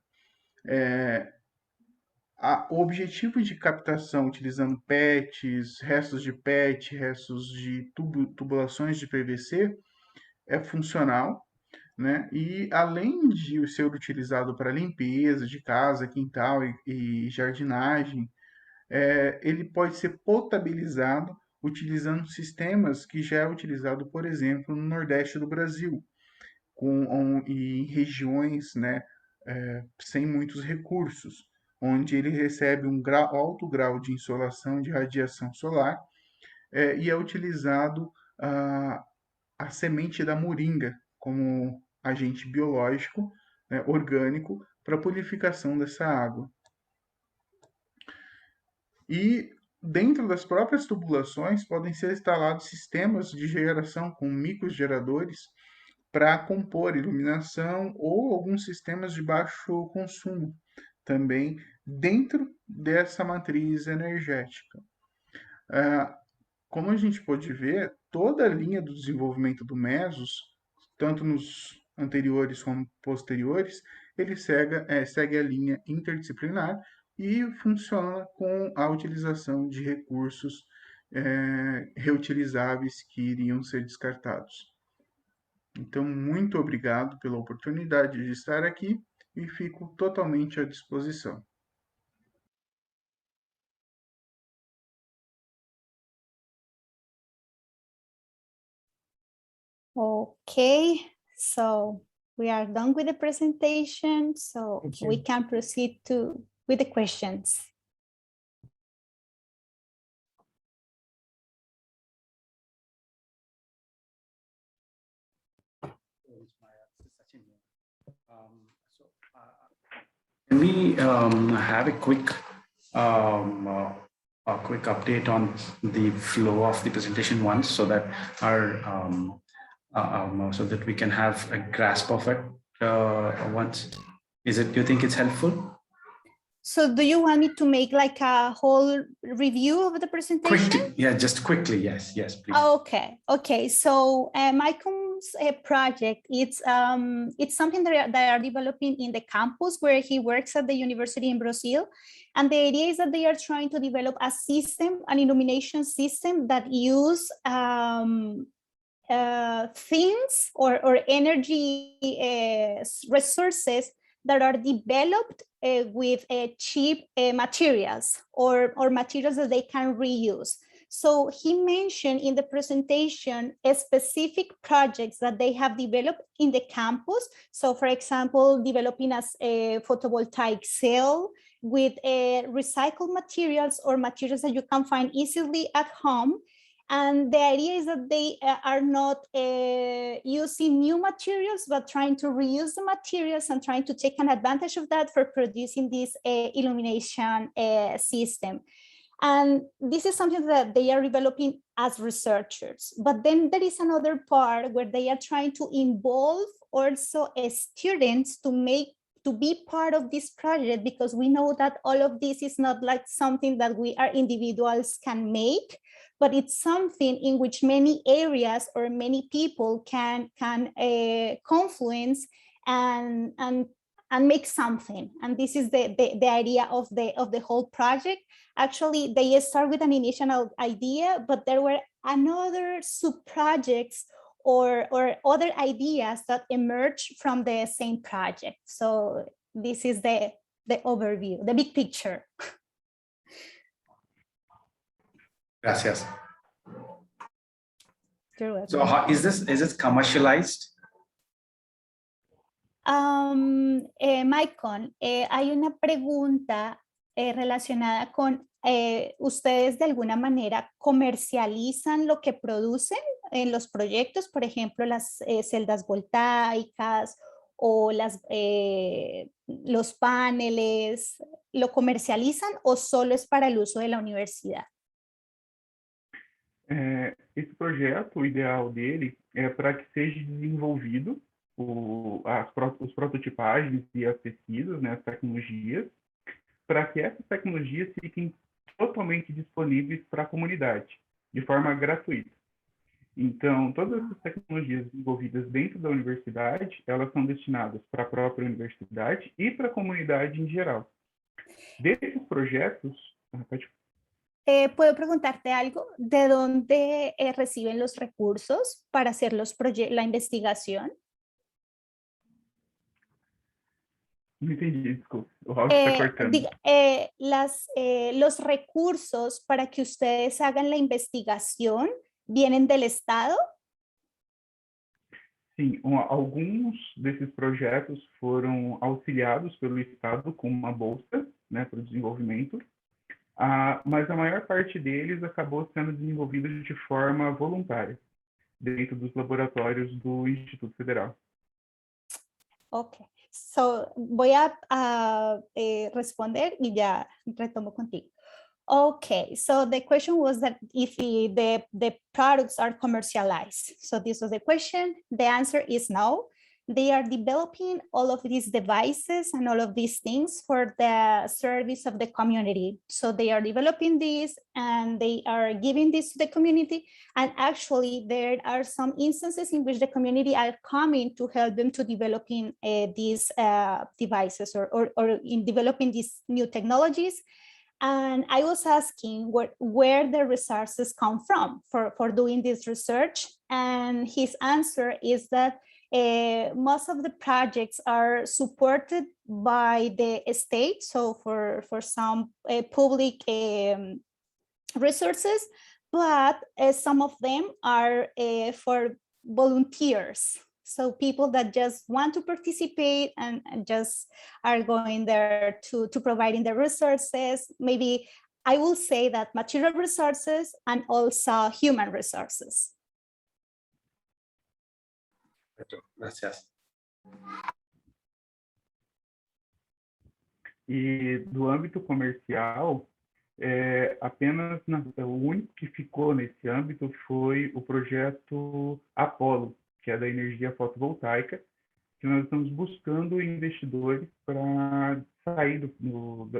O objetivo de captação utilizando PETs, restos de PET, restos de tubulações de PVC é funcional, né? E além de ser utilizado para limpeza de casa, quintal e jardinagem, ele pode ser potabilizado utilizando sistemas que já é utilizado, por exemplo, no Nordeste do Brasil, em regiões, né, sem muitos recursos, onde ele recebe um alto grau de insolação, de radiação solar, e é utilizado a semente da moringa como agente biológico, né, orgânico, para a purificação dessa água. E dentro das próprias tubulações podem ser instalados sistemas de geração com microgeradores para compor iluminação ou alguns sistemas de baixo consumo, também dentro dessa matriz energética. Como a gente pode ver, toda a linha do desenvolvimento do Mesos, tanto nos anteriores como posteriores, ele segue a linha interdisciplinar e funciona com a utilização de recursos reutilizáveis que iriam ser descartados. Então, muito obrigado pela oportunidade de estar aqui e fico totalmente à disposição. Okay, so we are done with the presentation, so Thank we you. can proceed with the questions. Can we have a quick update on the flow of the presentation once, so that so that we can have a grasp of it once? Do you think it's helpful? So do you want me to make like a whole review of the presentation? Quickly, yeah, just quickly. Yes, please. Okay. So Michael's project, it's something that they are developing in the campus where he works at the university in Brazil. And the idea is that they are trying to develop a system, an illumination system that use things or energy resources that are developed with cheap materials or materials that they can reuse. So he mentioned in the presentation specific projects that they have developed in the campus. So for example, developing a photovoltaic cell with recycled materials or materials that you can find easily at home. And the idea is that they are not using new materials, but trying to reuse the materials and trying to take an advantage of that for producing this illumination system. And this is something that they are developing as researchers. But then there is another part where they are trying to involve also students to be part of this project, because we know that all of this is not like something that we are individuals can make, but it's something in which many areas or many people can confluence and make something. And this is the idea of the whole project. Actually, they start with an initial idea, but there were another sub-projects or other ideas that emerge from the same project. So this is the overview, the big picture. Gracias. You're welcome. So is this commercialized? Maicon, hay una pregunta relacionada con ustedes de alguna manera comercializan lo que producen en los proyectos, por ejemplo, las celdas voltaicas o los paneles, ¿lo comercializan o solo es para el uso de la universidad? Esse projeto, o ideal dele é para que seja desenvolvido os prototipagens e as pesquisas, né, as tecnologias, para que essas tecnologias fiquem totalmente disponíveis para a comunidade, de forma gratuita. Então, todas essas tecnologias desenvolvidas dentro da universidade, elas são destinadas para a própria universidade e para a comunidade em geral. Desses projetos... ¿Puedo preguntarte algo? ¿De dónde reciben los recursos para hacer la investigación? No entendi, desculpa. O áudio está cortando. Los recursos para que ustedes hagan la investigación vienen del Estado? Sim, alguns desses projetos foram auxiliados pelo Estado com uma bolsa, né, para o desenvolvimento, mas a maior parte deles acabou sendo desenvolvido de forma voluntária, dentro dos laboratórios do Instituto Federal. Ok, so voy a responder y ya retomo contigo. Okay, so the question was that if the products are commercialized. So this was the question. The answer is no. They are developing all of these devices and all of these things for the service of the community. So they are developing this and they are giving this to the community. And actually there are some instances in which the community are coming to help them to developing these devices or in developing these new technologies. And I was asking where the resources come from for doing this research. And his answer is that most of the projects are supported by the state. So for some public resources, but some of them are for volunteers. So people that just want to participate and just are going there to providing the resources. Maybe I will say that material resources and also human resources. Gracias. E do âmbito comercial, o único que ficou nesse âmbito foi o projeto Apollo, que é da energia fotovoltaica, que nós estamos buscando investidores para sair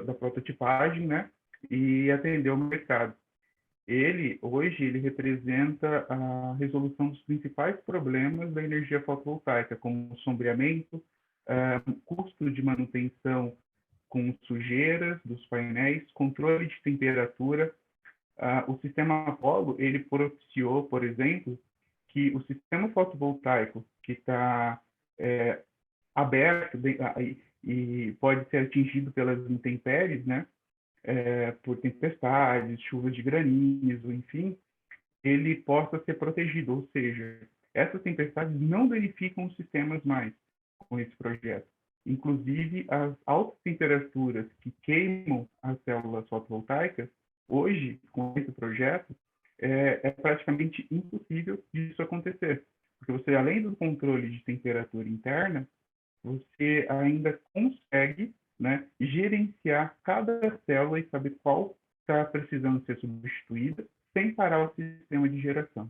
da prototipagem, né, e atender o mercado. Hoje, ele representa a resolução dos principais problemas da energia fotovoltaica, como sombreamento, custo de manutenção com sujeiras dos painéis, controle de temperatura. O sistema Apollo, ele propiciou, por exemplo, que o sistema fotovoltaico que está aberto e pode ser atingido pelas intempéries, né, por tempestades, chuvas de granizo, enfim, ele possa ser protegido, ou seja, essas tempestades não danificam os sistemas mais com esse projeto. Inclusive, as altas temperaturas que queimam as células fotovoltaicas, hoje, com esse projeto, é praticamente impossível disso acontecer. Porque você, além do controle de temperatura interna, você ainda consegue, né, gerenciar cada célula e saber qual está precisando ser substituída sem parar o sistema de geração.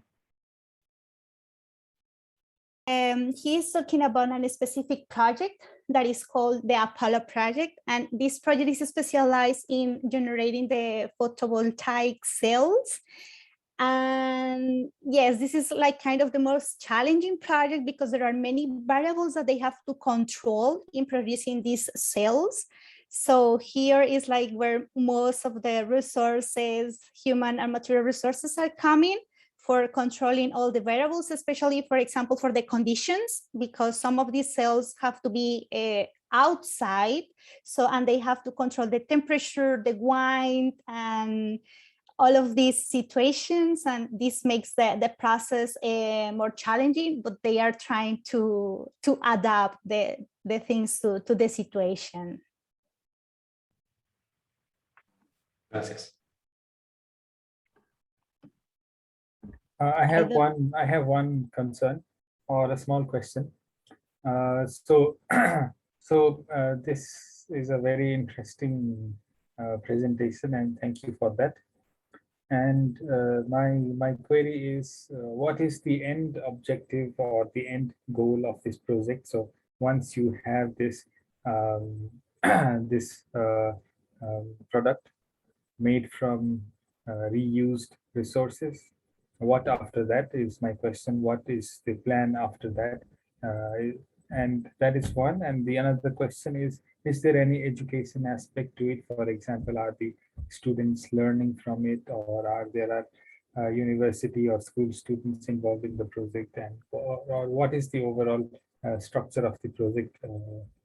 He is talking about a specific project that is called the Apollo project, and this project is specialized in generating the photovoltaic cells. And yes, this is like kind of the most challenging project because there are many variables that they have to control in producing these cells. So here is like where most of the resources, human and material resources, are coming for controlling all the variables, especially, for example, for the conditions, because some of these cells have to be outside. So, and they have to control the temperature, the wind, and all of these situations. And this makes the process more challenging, but they are trying to adapt the things to the situation. Gracias. I have one concern or a small question. This is a very interesting presentation, and thank you for that. And my query is, what is the end objective or the end goal of this project? So once you have this product made from reused resources, what after that is my question. What is the plan after that? And that is one. And the another question is there any education aspect to it? For example, are the students learning from it, or are there university or school students involved in the project, and or what is the overall structure of the project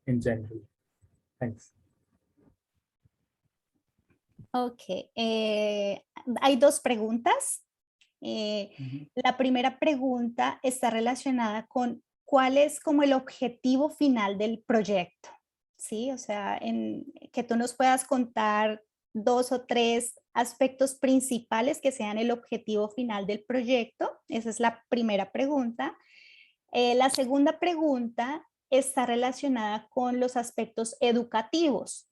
in general? Thanks. Ok, hay dos preguntas. La primera pregunta está relacionada con cuál es como el objetivo final del proyecto, ¿sí? O sea, que tú nos puedas contar 2 o 3 aspectos principales que sean el objetivo final del proyecto. Esa es la primera pregunta. La segunda pregunta está relacionada con los aspectos educativos.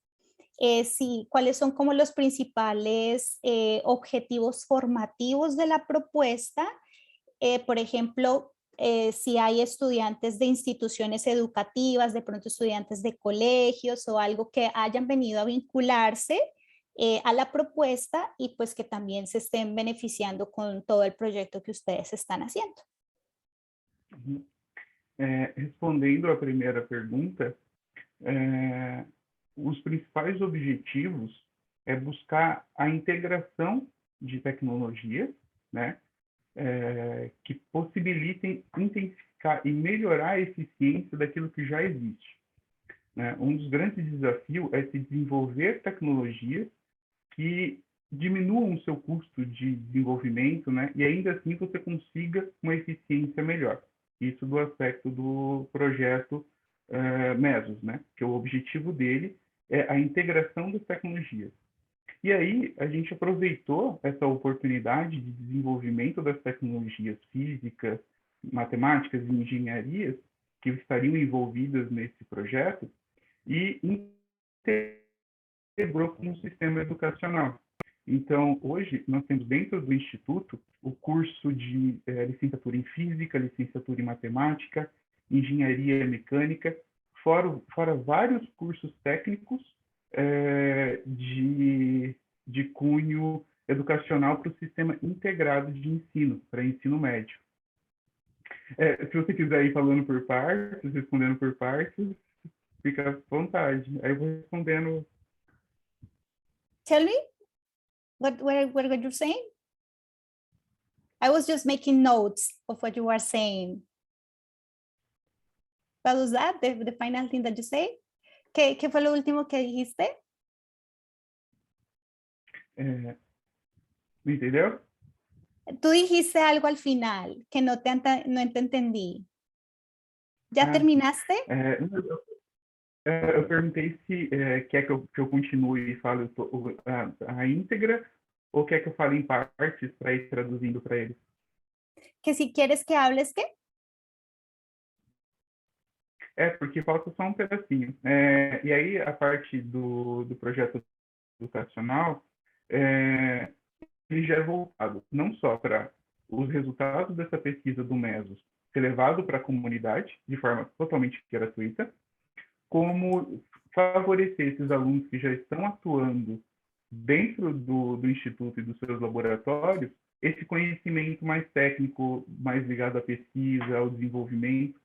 Sí, cuáles son como los principales objetivos formativos de la propuesta. Por ejemplo, si hay estudiantes de instituciones educativas, de pronto estudiantes de colegios o algo que hayan venido a vincularse a la propuesta y pues que también se estén beneficiando con todo el proyecto que ustedes están haciendo. Respondendo à primeira pergunta, os principais objetivos é buscar a integração de tecnologias, né, que possibilitem intensificar e melhorar a eficiência daquilo que já existe. Né? Um dos grandes desafios é se desenvolver tecnologias que diminuam o seu custo de desenvolvimento, né? E ainda assim você consiga uma eficiência melhor. Isso do aspecto do projeto Mesos, né? Que o objetivo dele é a integração das tecnologias. E aí a gente aproveitou essa oportunidade de desenvolvimento das tecnologias físicas, matemáticas e engenharias que estariam envolvidas nesse projeto e integrou com o sistema educacional. Então, hoje, nós temos dentro do Instituto o curso de licenciatura em Física, licenciatura em Matemática, Engenharia Mecânica, fora vários cursos técnicos de cunho educacional para o sistema integrado de ensino, para ensino médio. Se você quiser ir falando por partes, respondendo por partes, fica à vontade. Aí eu vou respondendo. Tell me what you're saying. I was just making notes of what you were saying. What was that? The final thing that you say? ¿Qué fue lo último que dijiste? ¿Me entendeu? Tú dijiste algo al final que no te entendí. ¿Ya terminaste? Eu perguntei se quer que eu continue e fale a íntegra ou quer que eu fale em partes para ir traduzindo para eles. Que si quieres que hables, ¿qué? Porque falta só um pedacinho. E aí, a parte do projeto educacional, ele já é voltado não só para os resultados dessa pesquisa do Mesos ser levado para a comunidade de forma totalmente gratuita, como favorecer esses alunos que já estão atuando dentro do Instituto e dos seus laboratórios, esse conhecimento mais técnico, mais ligado à pesquisa, ao desenvolvimento,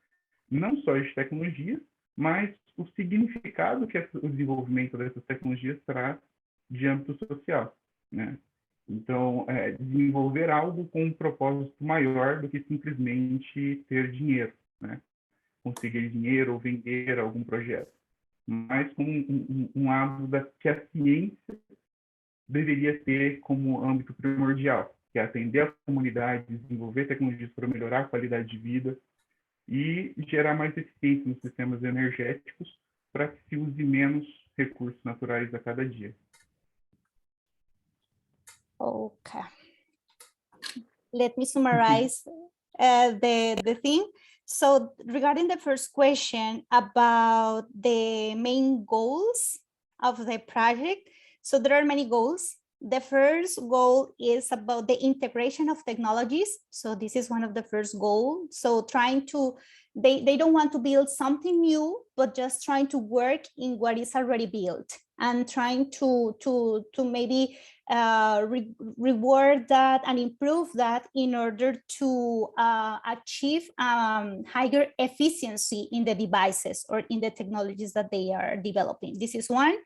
não só de tecnologias, mas o significado que o desenvolvimento dessas tecnologias traz de âmbito social, né? Então, desenvolver algo com um propósito maior do que simplesmente ter dinheiro, né? Conseguir dinheiro ou vender algum projeto, mas com um lado que a ciência deveria ter como âmbito primordial, que é atender a comunidade, desenvolver tecnologias para melhorar a qualidade de vida e gerar mais eficiência nos sistemas energéticos para que se use menos recursos naturais a cada dia. Okay. Let me summarize the thing. So regarding the first question about the main goals of the project, so there are many goals. The first goal is about the integration of technologies. So this is one of the first goals. So trying to, they don't want to build something new, but just trying to work in what is already built and trying to maybe reward that and improve that in order to achieve higher efficiency in the devices or in the technologies that they are developing. This is one.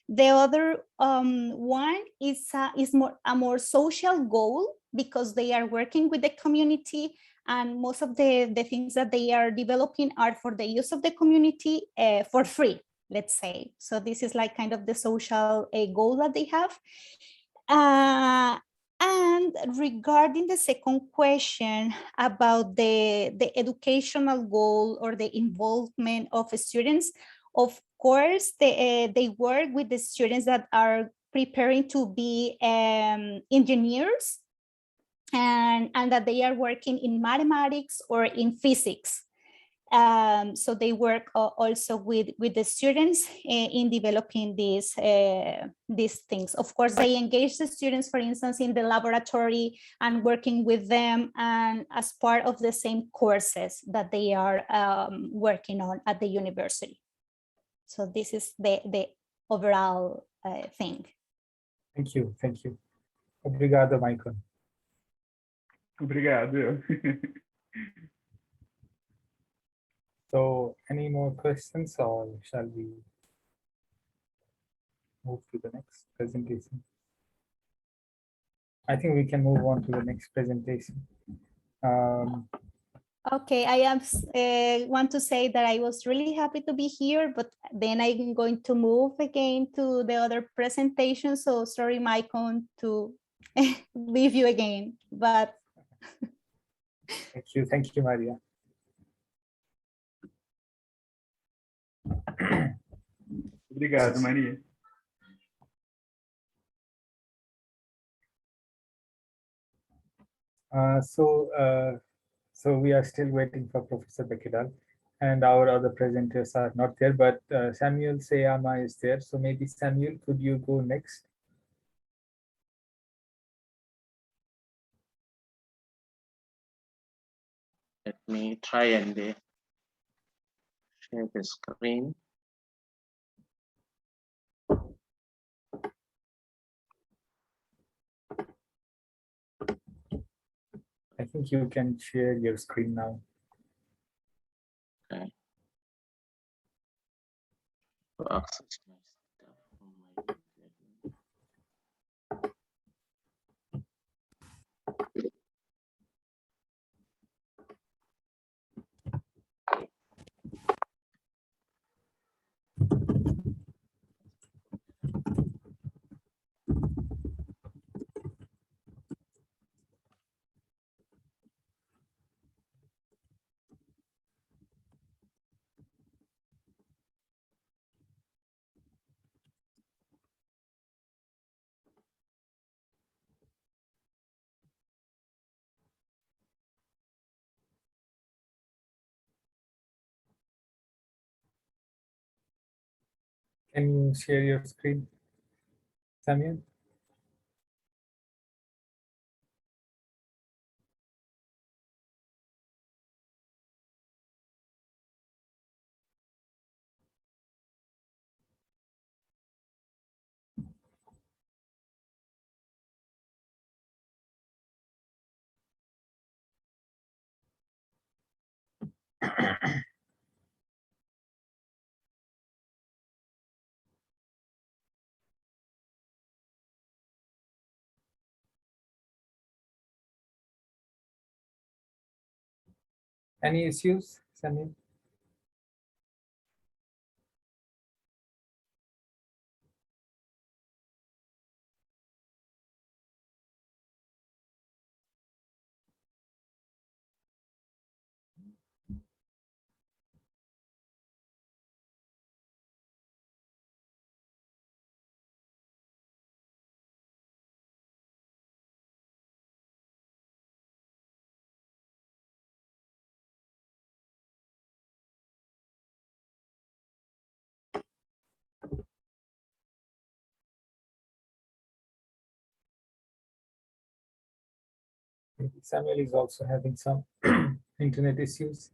The other one is a more social goal because they are working with the community, and most of the things that they are developing are for the use of the community for free, let's say. So this is like kind of the social goal that they have. And regarding the second question about the educational goal or the involvement of students, of course, they work with the students that are preparing to be engineers and that they are working in mathematics or in physics. So they work also with the students in developing these things. Of course, they engage the students, for instance, in the laboratory and working with them and as part of the same courses that they are working on at the university. So this is the overall thing. Thank you. Thank you. Obrigado, Michael. Obrigado. So any more questions, or shall we move to the next presentation? I think we can move on to the next presentation. Okay, I am want to say that I was really happy to be here, but then I'm going to move again to the other presentation. So sorry, Maicon, to leave you again, but Thank you, Maria. Obrigado, Maria. So we are still waiting for Professor Bekidal, and our other presenters are not there, but Samuel Seyama is there. So maybe Samuel, could you go next? Let me try and share the screen. I think you can share your screen now. Okay. To access my stuff from my Can you share your screen, Samuel? Any issues, Samuel? Maybe Samuel is also having some internet issues.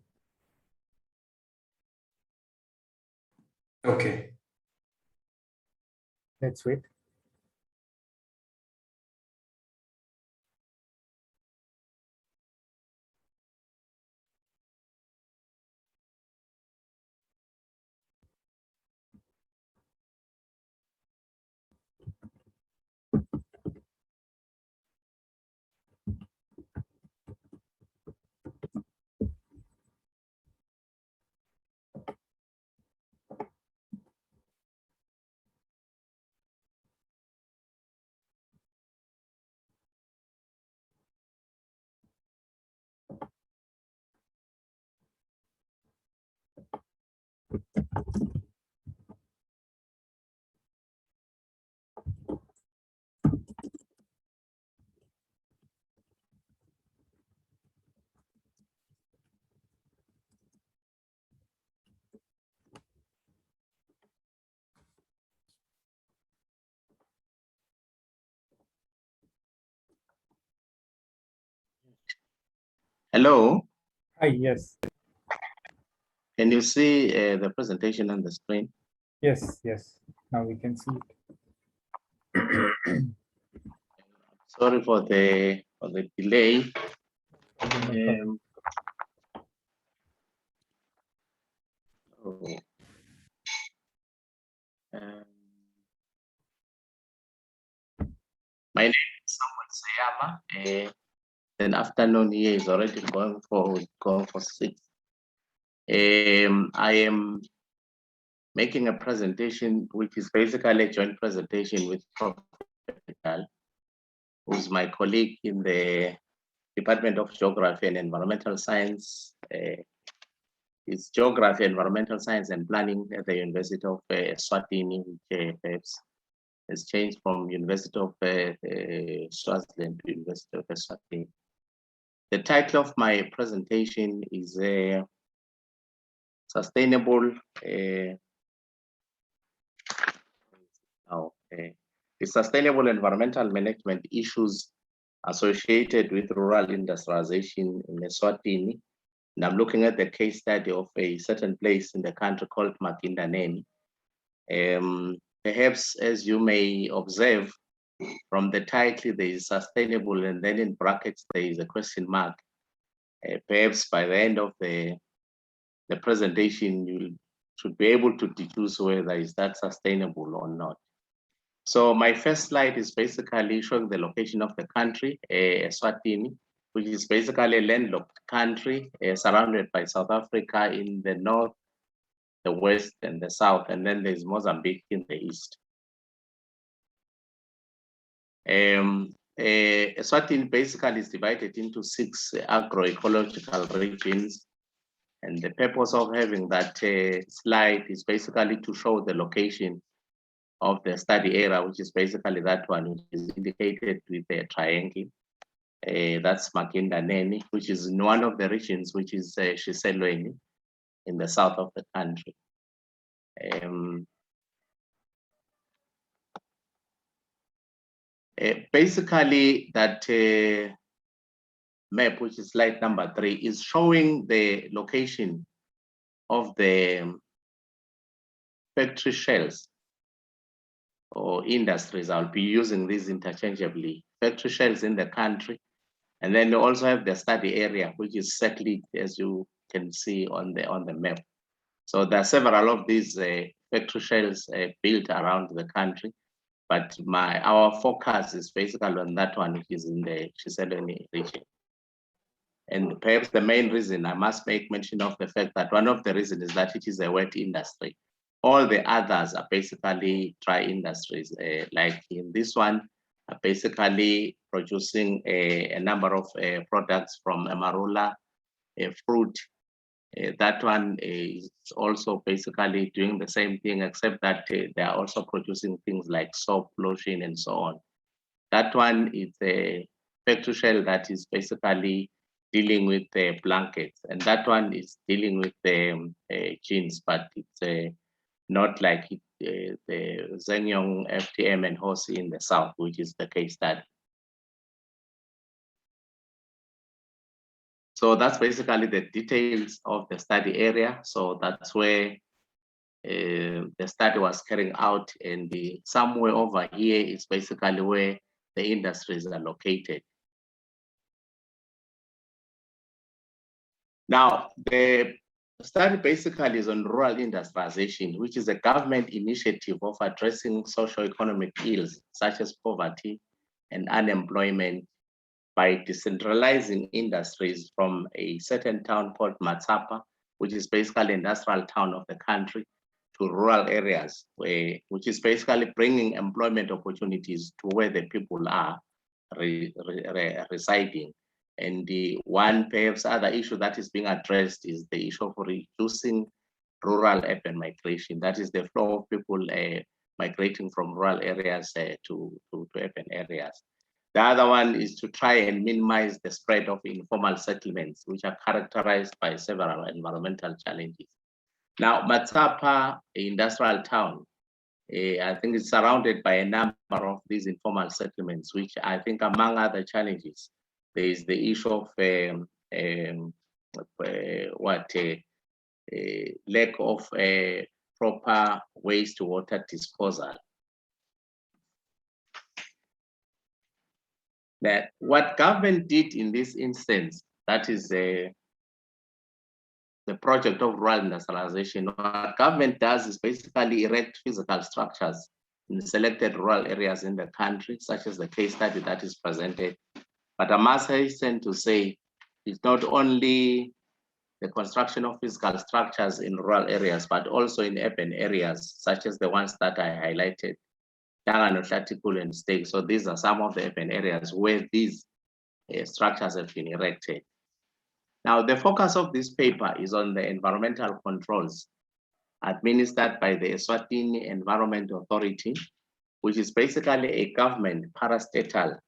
Okay. Let's wait. Hello, Hi, yes, can you see the presentation on the screen? yes. Now we can see it. Sorry for the delay. No Oh, um, my name is Samuel Seyama. Then afternoon here is already going for 6. I am making a presentation, which is basically a joint presentation with Professor Vital, who's my colleague in the Department of Geography and Environmental Science. It's Geography, Environmental Science and Planning at the University of Swatini, which perhaps has changed from University of Swaziland to University of Swatini. The title of my presentation is Sustainable the sustainable environmental management issues associated with rural industrialization in Eswatini. And I'm looking at the case study of a certain place in the country called Makindaneni. Perhaps, as you may observe from the title, there is sustainable, and then in brackets there is a question mark. Perhaps by the end of the presentation, you should be able to deduce whether is that sustainable or not. So my first slide is basically showing the location of the country, Eswatini, which is basically a landlocked country surrounded by South Africa in the north, the west, and the south, and then there's Mozambique in the east. Eswatini basically is divided into 6 agroecological regions, and the purpose of having that slide is basically to show the location of the study area, which is basically that one, which is indicated with a triangle. That's Makindaneni, which is in one of the regions, which is Shiselweni in the south of the country. Basically, that map, which is slide number 3, is showing the location of the factory shells or industries. I'll be using these interchangeably. Factory shells in the country, and then you also have the study area, which is settled, as you can see on the map. So there are several of these factory shells built around the country, but our focus is basically on that one, which is in the Shiselweni region. And perhaps the main reason, I must make mention of the fact that one of the reasons is that it is a wet industry. All the others are basically dry industries, like in this one, are basically producing a number of products from amarula, fruit. That one is also basically doing the same thing, except that they are also producing things like soap, lotion, and so on. That one is a factory shell that is basically dealing with the blankets, and that one is dealing with the jeans, but it's not like the Zenyong, FTM, and Hosi in the south, which is the case study. So that's basically the details of the study area. So that's where the study was carrying out, and somewhere over here is basically where the industries are located. Now, the study basically is on rural industrialization, which is a government initiative of addressing socio-economic ills such as poverty and unemployment by decentralizing industries from a certain town called Matsapa, which is basically an industrial town of the country, to rural areas, which is basically bringing employment opportunities to where the people are residing. And the one perhaps other issue that is being addressed is the issue of reducing rural urban migration. That is the flow of people migrating from rural areas to urban areas. The other one is to try and minimize the spread of informal settlements, which are characterized by several environmental challenges. Now, Matsapa, industrial town, I think it's surrounded by a number of these informal settlements, which I think among other challenges, there is the issue of lack of proper wastewater disposal. That what government did in this instance, that is the project of rural industrialization. What government does is basically erect physical structures in selected rural areas in the country, such as the case study that is presented But I must hasten to say it's not only the construction of physical structures in rural areas, but also in urban areas, such as the ones that I highlighted, Tangano, Hlatikulu, and Stake. So these are some of the urban areas where these structures have been erected. Now, the focus of this paper is on the environmental controls administered by the Eswatini Environment Authority, which is basically a government parastatal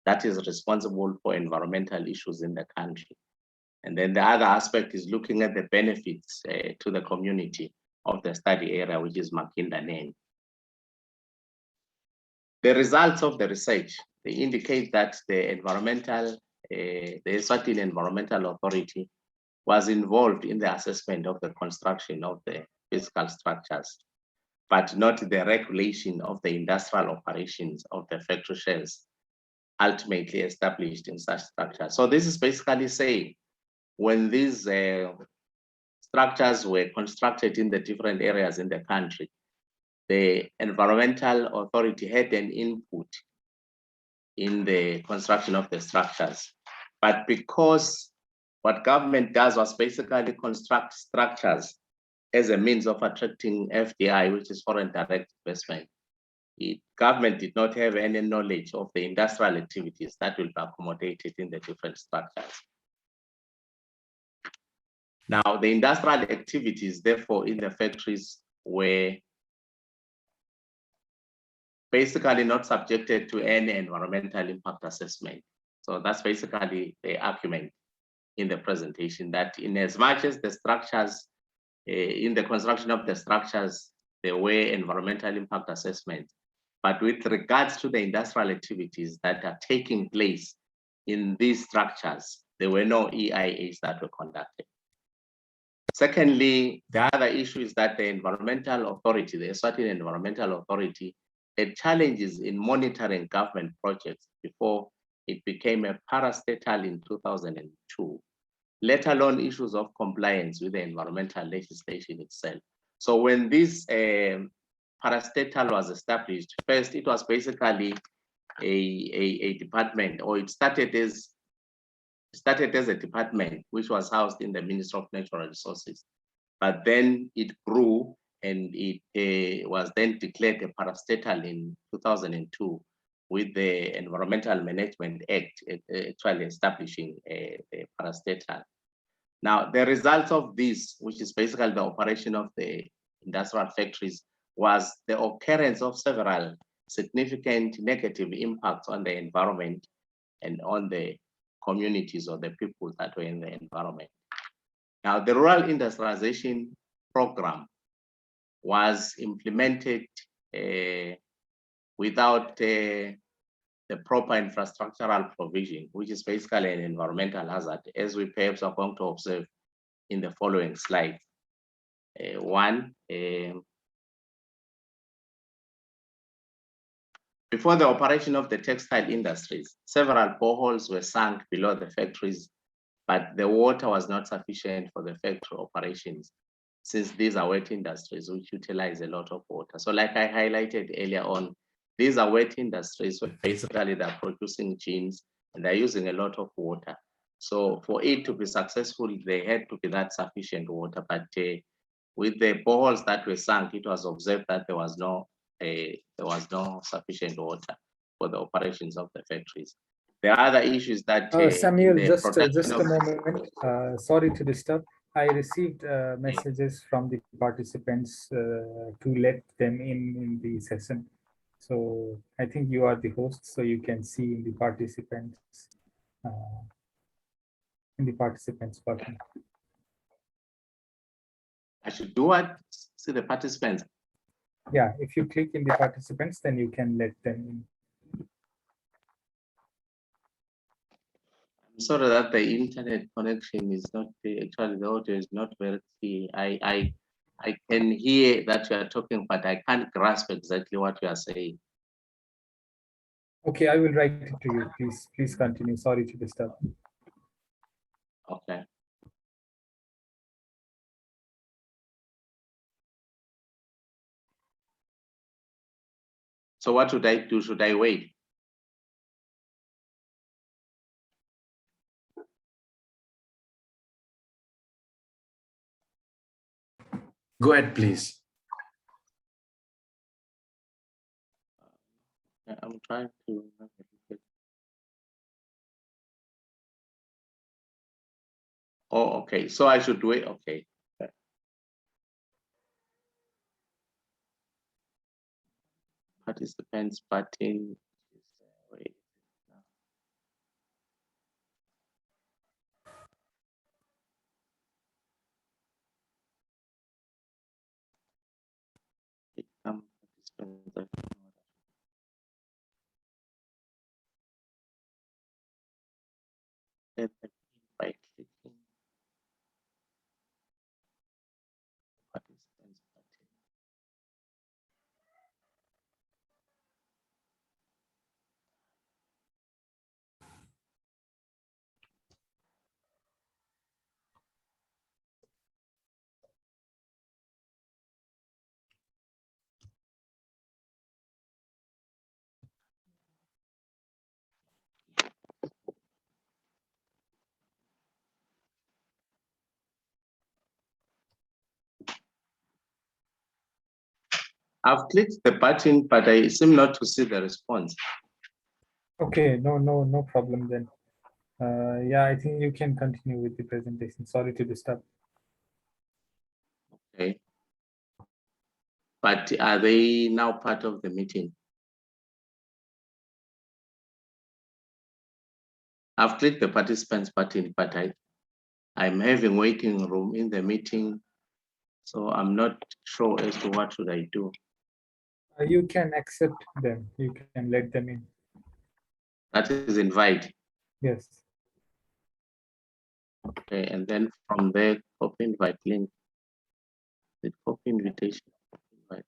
that is responsible for environmental issues in the country. And then the other aspect is looking at the benefits to the community of the study area, which is Makinda Name. The results of the research, they indicate that the Eswatini Environmental Authority was involved in the assessment of the construction of the physical structures, but not the regulation of the industrial operations of the factory shells ultimately established in such structures. So this is basically saying when these structures were constructed in the different areas in the country, the environmental authority had an input in the construction of the structures. But because what government does was basically construct structures as a means of attracting FDI, which is foreign direct investment, the government did not have any knowledge of the industrial activities that will be accommodated in the different structures. Now, the industrial activities, therefore, in the factories were basically not subjected to any environmental impact assessment. So that's basically the argument in the presentation, that in as much as the structures, in the construction of the structures, there were environmental impact assessments, but with regards to the industrial activities that are taking place in these structures, there were no EIAs that were conducted. Secondly, the other issue is that the environmental authority, the Eswatini Environmental Authority, had challenges in monitoring government projects before it became a parastatal in 2002, let alone issues of compliance with the environmental legislation itself. So when this parastatal was established, first it was basically a department, or it started as a department which was housed in the Ministry of Natural Resources, but then it grew and it was then declared a parastatal in 2002 with the Environmental Management Act actually establishing a parastatal. Now, the result of this, which is basically the operation of the industrial factories, was the occurrence of several significant negative impacts on the environment and on the communities or the people that were in the environment. Now, the rural industrialization program was implemented without the proper infrastructural provision, which is basically an environmental hazard, as we perhaps are going to observe in the following slide. Before the operation of the textile industries, several boreholes were sunk below the factories, but the water was not sufficient for the factory operations, since these are wet industries which utilize a lot of water. So like I highlighted earlier on, these are wet industries where basically they're producing jeans and they're using a lot of water. So for it to be successful, they had to be that sufficient water, but with the boreholes that were sunk, it was observed that there was no sufficient water for the operations of the factories. The other issue is that Samuel, just a moment. Sorry to disturb. I received messages from the participants to let them in the session. So I think you are the host, so you can see in the participants button. I should do what? See the participants. Yeah, if you click in the participants, then you can let them in. I'm sorry that the internet connection is not actually the audio is not very clear. I can hear that you are talking, but I can't grasp exactly what you are saying. Okay, I will write it to you. Please continue. Sorry to disturb. Okay. So what should I do? Should I wait? Go ahead, please. I'm trying to have a look at. Oh, okay. So I should wait. Okay. Participants button. Wait. Participants. By clicking participants button. I've clicked the button, but I seem not to see the response. Okay, no problem then. Yeah, I think you can continue with the presentation. Sorry to disturb. Okay. But are they now part of the meeting? I've clicked the participants button, but I'm having waiting room in the meeting, so I'm not sure as to what should I do. You can accept them. You can let them in. That is invite. Yes. Okay, and then from there, copy invite link. The copy invitation. Invite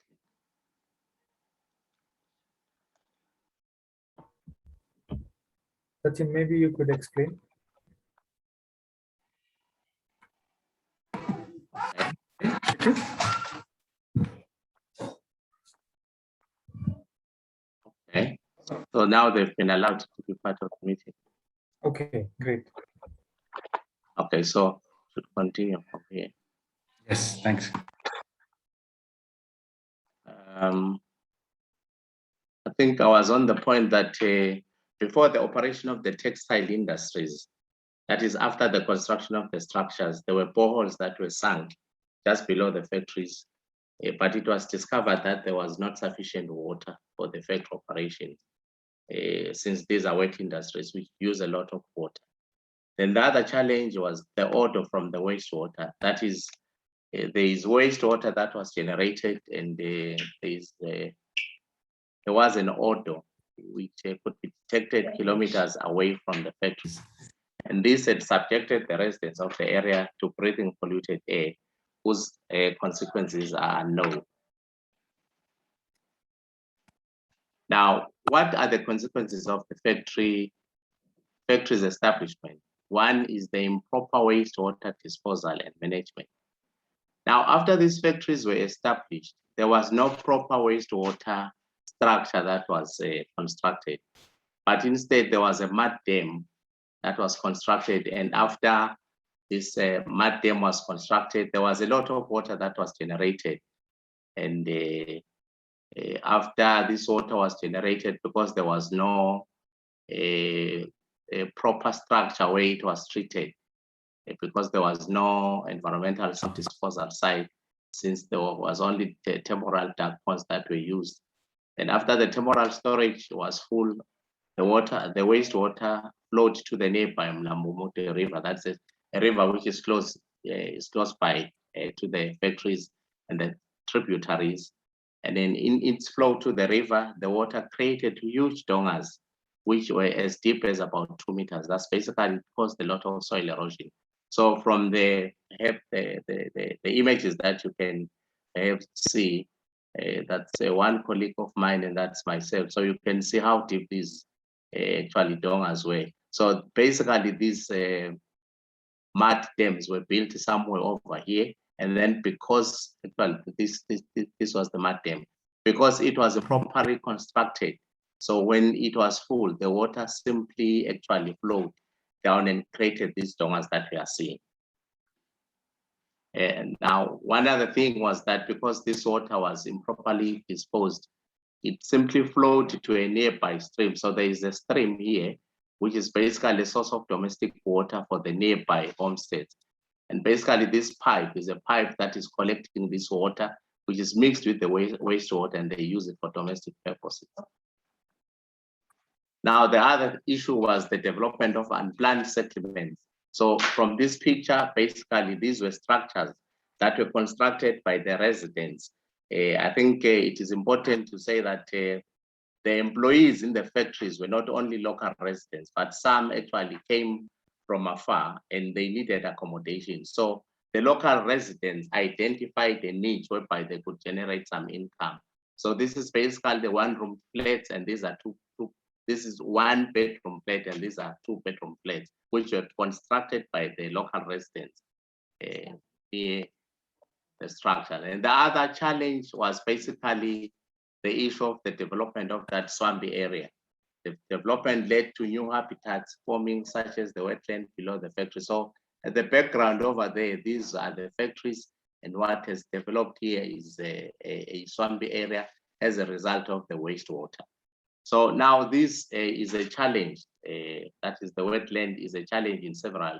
link. Sachin, maybe you could explain. Okay, so now they've been allowed to be part of the meeting. Okay, great. Okay, so should continue from here. Yes, thanks. I think I was on the point that before the operation of the textile industries, that is after the construction of the structures, there were boreholes that were sunk just below the factories. But it was discovered that there was not sufficient water for the factory operation, since these are wet industries which use a lot of water. Then the other challenge was the odor from the wastewater. That is, there is wastewater that was generated, and there was an odor which could be detected kilometers away from the factories. And this had subjected the residents of the area to breathing polluted air, whose consequences are unknown. Now, what are the consequences of the factory's establishment? One is the improper wastewater disposal and management. Now, after these factories were established, there was no proper wastewater structure that was constructed, but instead there was a mud dam that was constructed. And after this mud dam was constructed, there was a lot of water that was generated. And after this water was generated, because there was no a proper structure where it was treated, because there was no environmental disposal site, since there was only temporal duct ponds that were used. And after the temporal storage was full, the wastewater flowed to the nearby Mlambomote River. That's a river which is close by to the factories and the tributaries. And then in its flow to the river, the water created huge dongas, which were as deep as about 2 meters. That's basically caused a lot of soil erosion. So from the images that you can see, that's one colleague of mine, and that's myself. So you can see how deep these actually dongas were. So basically these mud dams were built somewhere over here. And then because, well, this was the mud dam, because it was properly constructed. So when it was full, the water simply actually flowed down and created these dongas that we are seeing. And now, one other thing was that because this water was improperly disposed, it simply flowed to a nearby stream. So there is a stream here, which is basically a source of domestic water for the nearby homesteads. And basically this pipe is a pipe that is collecting this water, which is mixed with the wastewater, and they use it for domestic purposes. Now, the other issue was the development of unplanned settlements. So from this picture, basically these were structures that were constructed by the residents. I think it is important to say that the employees in the factories were not only local residents, but some actually came from afar and they needed accommodation. So the local residents identified a niche whereby they could generate some income. So this is basically the one-room flats, and these are two. This is one bedroom flat, and these are two bedroom flats, which were constructed by the local residents near the structure. And the other challenge was basically the issue of the development of that swampy area. The development led to new habitats forming, such as the wetland below the factory. So at the background over there, these are the factories, and what has developed here is a swampy area as a result of the wastewater. So now this is a challenge, that is the wetland is a challenge in several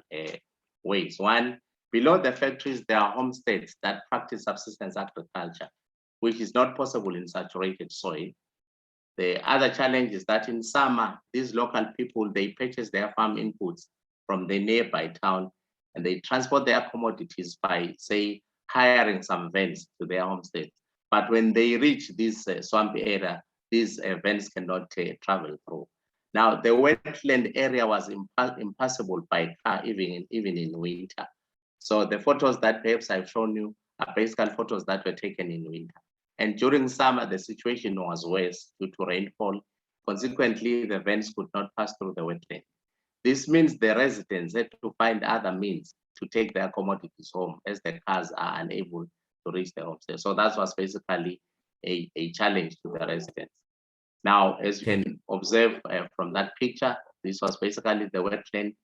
ways. One, below the factories, there are homesteads that practice subsistence agriculture, which is not possible in saturated soil. The other challenge is that in summer, these local people, they purchase their farm inputs from the nearby town, and they transport their commodities by, say, hiring some vans to their homesteads. But when they reach this swampy area, these vans cannot travel through. Now, the wetland area was impassable by car even in winter. So the photos that perhaps I've shown you are basically photos that were taken in winter. And during summer, the situation was worse due to rainfall. Consequently, the vans could not pass through the wetland. This means the residents had to find other means to take their commodities home, as the cars are unable to reach the homestead. So that was basically a challenge to the residents. Now, as you can observe from that picture, this was basically the wetland,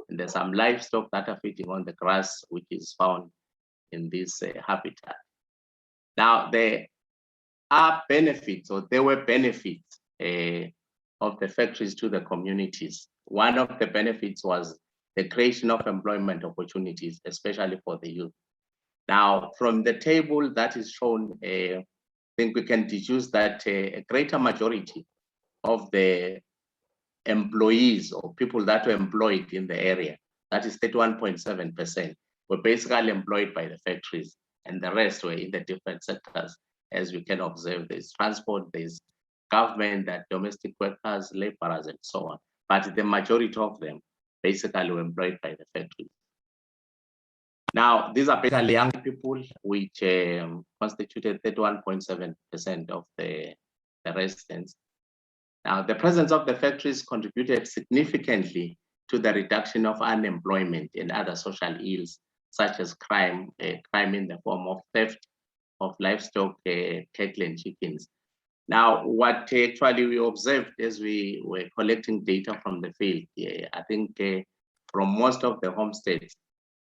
and there's some livestock that are feeding on the grass, which is found in this habitat. Now, there are benefits, or there were benefits of the factories to the communities. One of the benefits was the creation of employment opportunities, especially for the youth. Now, from the table that is shown, I think we can deduce that a greater majority of the employees or people that were employed in the area, that is 31.7%, were basically employed by the factories, and the rest were in the different sectors. As we can observe, there's transport, there's government, that domestic workers, laborers, and so on. But the majority of them basically were employed by the factories. Now, these are basically young people, which constituted 31.7% of the residents. Now, the presence of the factories contributed significantly to the reduction of unemployment and other social ills, such as crime in the form of theft of livestock, cattle, and chickens. Now, what actually we observed as we were collecting data from the field, I think from most of the homesteads,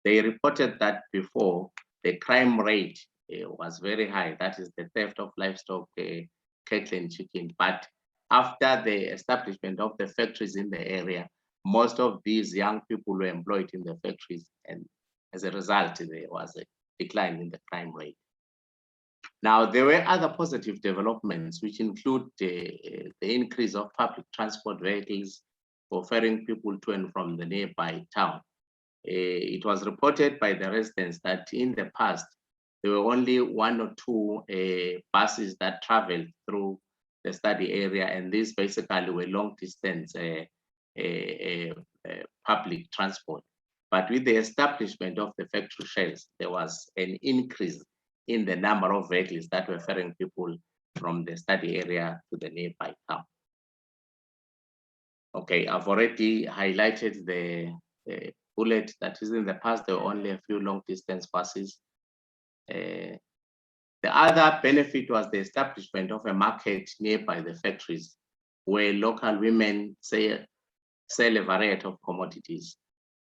they reported that before the crime rate was very high. That is the theft of livestock, cattle, and chicken. But after the establishment of the factories in the area, most of these young people were employed in the factories, and as a result, there was a decline in the crime rate. Now, there were other positive developments, which include the increase of public transport vehicles for ferrying people to and from the nearby town. It was reported by the residents that in the past, there were only one or two buses that traveled through the study area, and these basically were long distance public transport. But with the establishment of the factory shells, there was an increase in the number of vehicles that were ferrying people from the study area to the nearby town. Okay, I've already highlighted the bullet that is in the past, there were only a few long distance buses. The other benefit was the establishment of a market nearby the factories where local women sell a variety of commodities.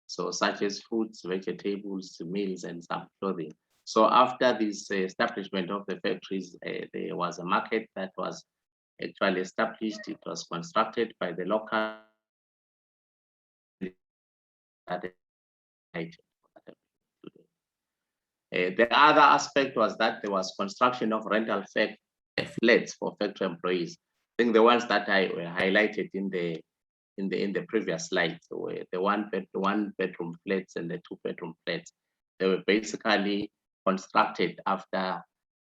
So such as fruits, vegetables, meals, and some clothing. So after this establishment of the factories, there was a market that was actually established. It was constructed by the local. The other aspect was that there was construction of rental flats for factory employees. I think the ones that I highlighted in the previous slides were the one bedroom flats and the 2-bedroom flats. They were basically constructed after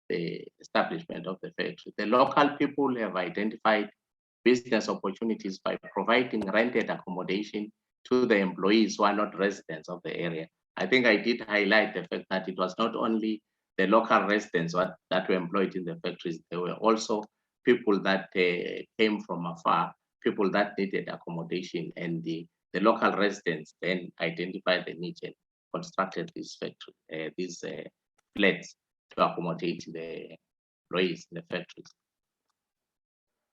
the establishment of the factory. The local people have identified business opportunities by providing rented accommodation to the employees who are not residents of the area. I think I did highlight the fact that it was not only the local residents that were employed in the factories, there were also people that came from afar, people that needed accommodation, and the local residents then identified the need and constructed these flats to accommodate the employees in the factories.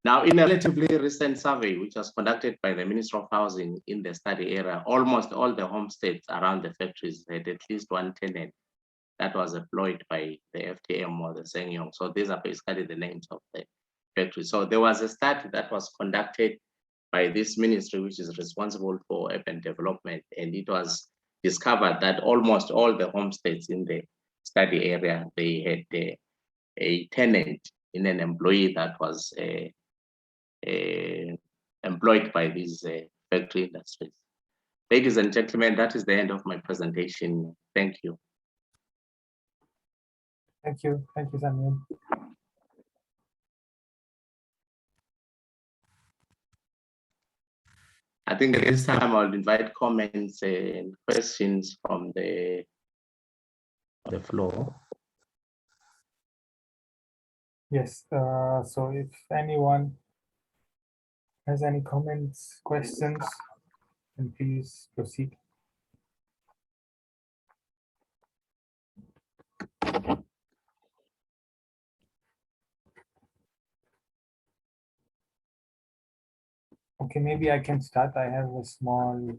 Now, in a relatively recent survey, which was conducted by the Ministry of Housing in the study area, almost all the homesteads around the factories had at least one tenant that was employed by the FTM or the Sengyong. So these are basically the names of the factories. So there was a study that was conducted by this ministry, which is responsible for urban development, and it was discovered that almost all the homesteads in the study area, they had a tenant in an employee that was employed by these factory industries. Ladies and gentlemen, that is the end of my presentation. Thank you. Thank you, Samuel. I think at this time I'll invite comments and questions from the floor. Yes, so if anyone has any comments, questions, then please proceed. Okay, maybe I can start. I have a small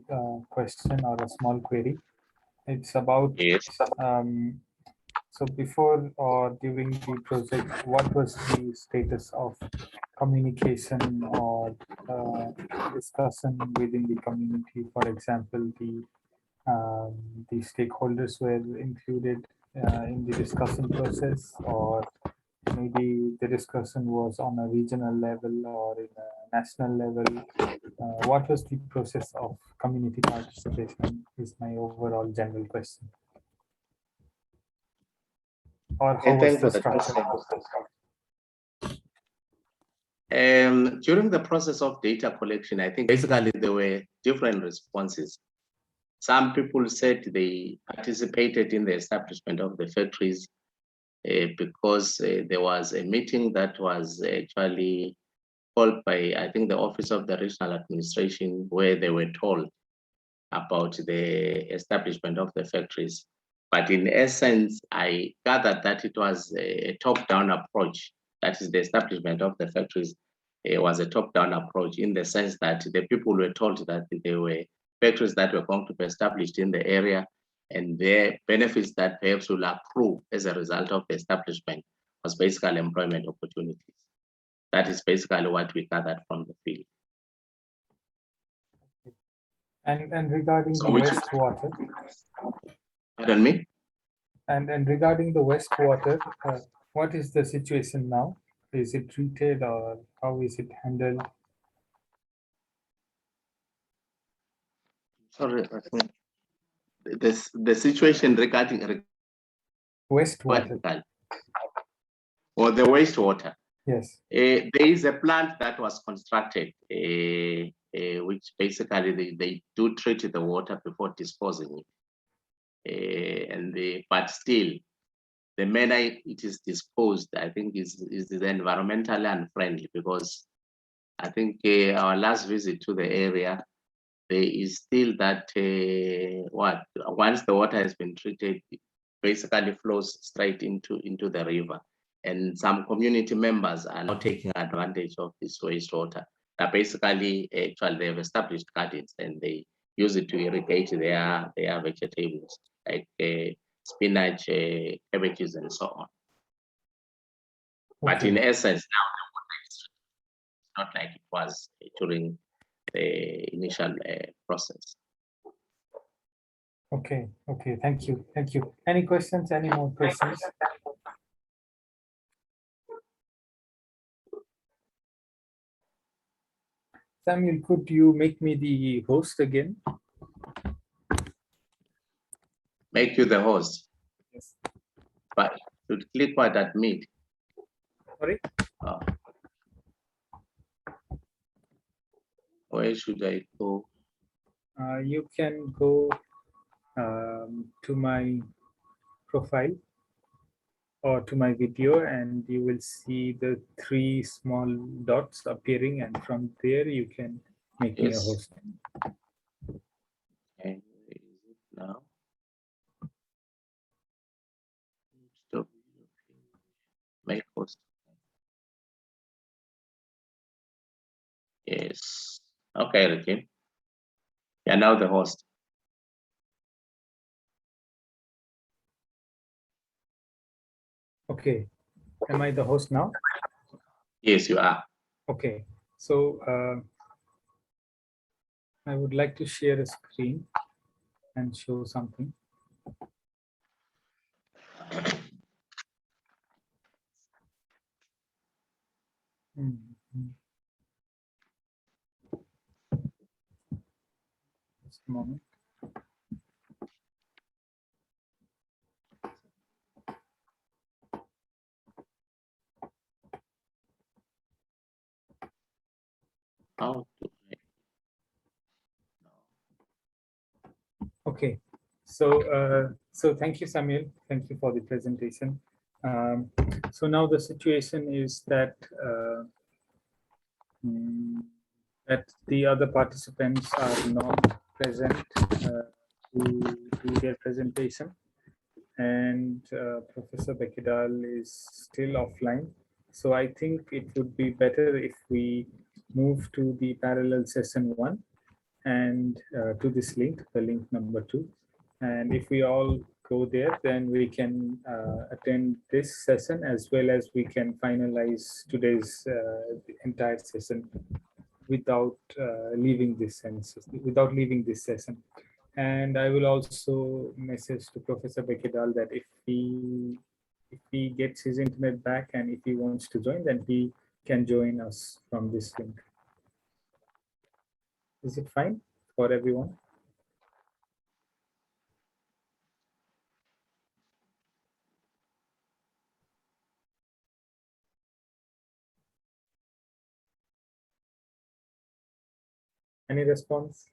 question or a small query. It's about, Yes. so before or during the project, what was the status of communication or discussion within the community? For example, the stakeholders were included in the discussion process, or maybe the discussion was on a regional level or in a national level. What was the process of community participation is my overall general question. Or how was Thanks the for the structure? During the process of data collection, I think basically there were different responses. Some people said they participated in the establishment of the factories because there was a meeting that was actually called by, I think, the Office of the Regional Administration, where they were told about the establishment of the factories. But in essence, I gathered that it was a top-down approach. That is, the establishment of the factories was a top-down approach, in the sense that the people were told that there were factories that were going to be established in the area, and their benefits that perhaps will accrue as a result of the establishment was basically employment opportunities. That is basically what we gathered from the field. And regarding So the which- wastewater, Pardon me? and regarding the wastewater, what is the situation now? Is it treated or how is it handled? Sorry, the situation regarding Wastewater, or the wastewater. yes. There is a plant that was constructed, which basically they do treat the water before disposing it. But still, the manner it is disposed, I think, is environmentally unfriendly, because I think our last visit to the area, there is still that once the water has been treated, it basically flows straight into the river. And some community members are now taking advantage of this wastewater. That basically, actually, they have established gardens and they use it to irrigate their vegetables. Like spinach, cabbages, and so on. But Okay. in essence, now the water is not like it was during the initial process. Okay. Okay. Thank you. Thank you. Any questions? Any more questions? Samuel, could you make me the host again? Make you the host, Yes. but to click what admit. Sorry? Where should I go? You can go to my profile or to my video, and you will see the 3 small dots appearing, and from there you can make me a Yes. host. And where is it now? Stop. Make host. Yes. Okay, Ricky. Yeah, now the host. Okay. Am I the host now? Yes, you are. Okay. So I would like to share a screen and show something. Just a moment. How to Okay, so thank you, Samuel. Thank you for the presentation. So now the situation is that that the other participants are not present to do their presentation, and Professor Bekidal is still offline. So I think it would be better if we move to the parallel session 1 and to this link, the link number 2. And if we all go there, then we can attend this session as well as we can finalize today's entire session without leaving this session. And I will also message to Professor Bekidal that if he gets his internet back and if he wants to join, then he can join us from this link. Is it fine for everyone? Any response?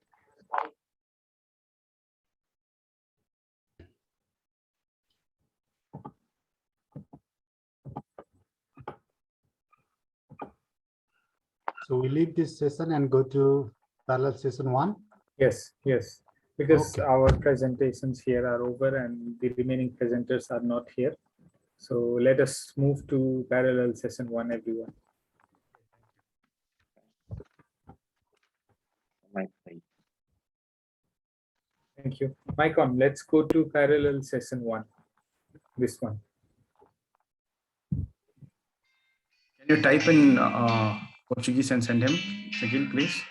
So we leave this session and go to parallel session 1. Yes, yes, because Okay. our presentations here are over and the remaining presenters are not here. So let us move to parallel session 1, everyone. Thank you. Mic on, let's go to parallel session 1, this one. Can you type in Portuguese and send him, Shakil, please?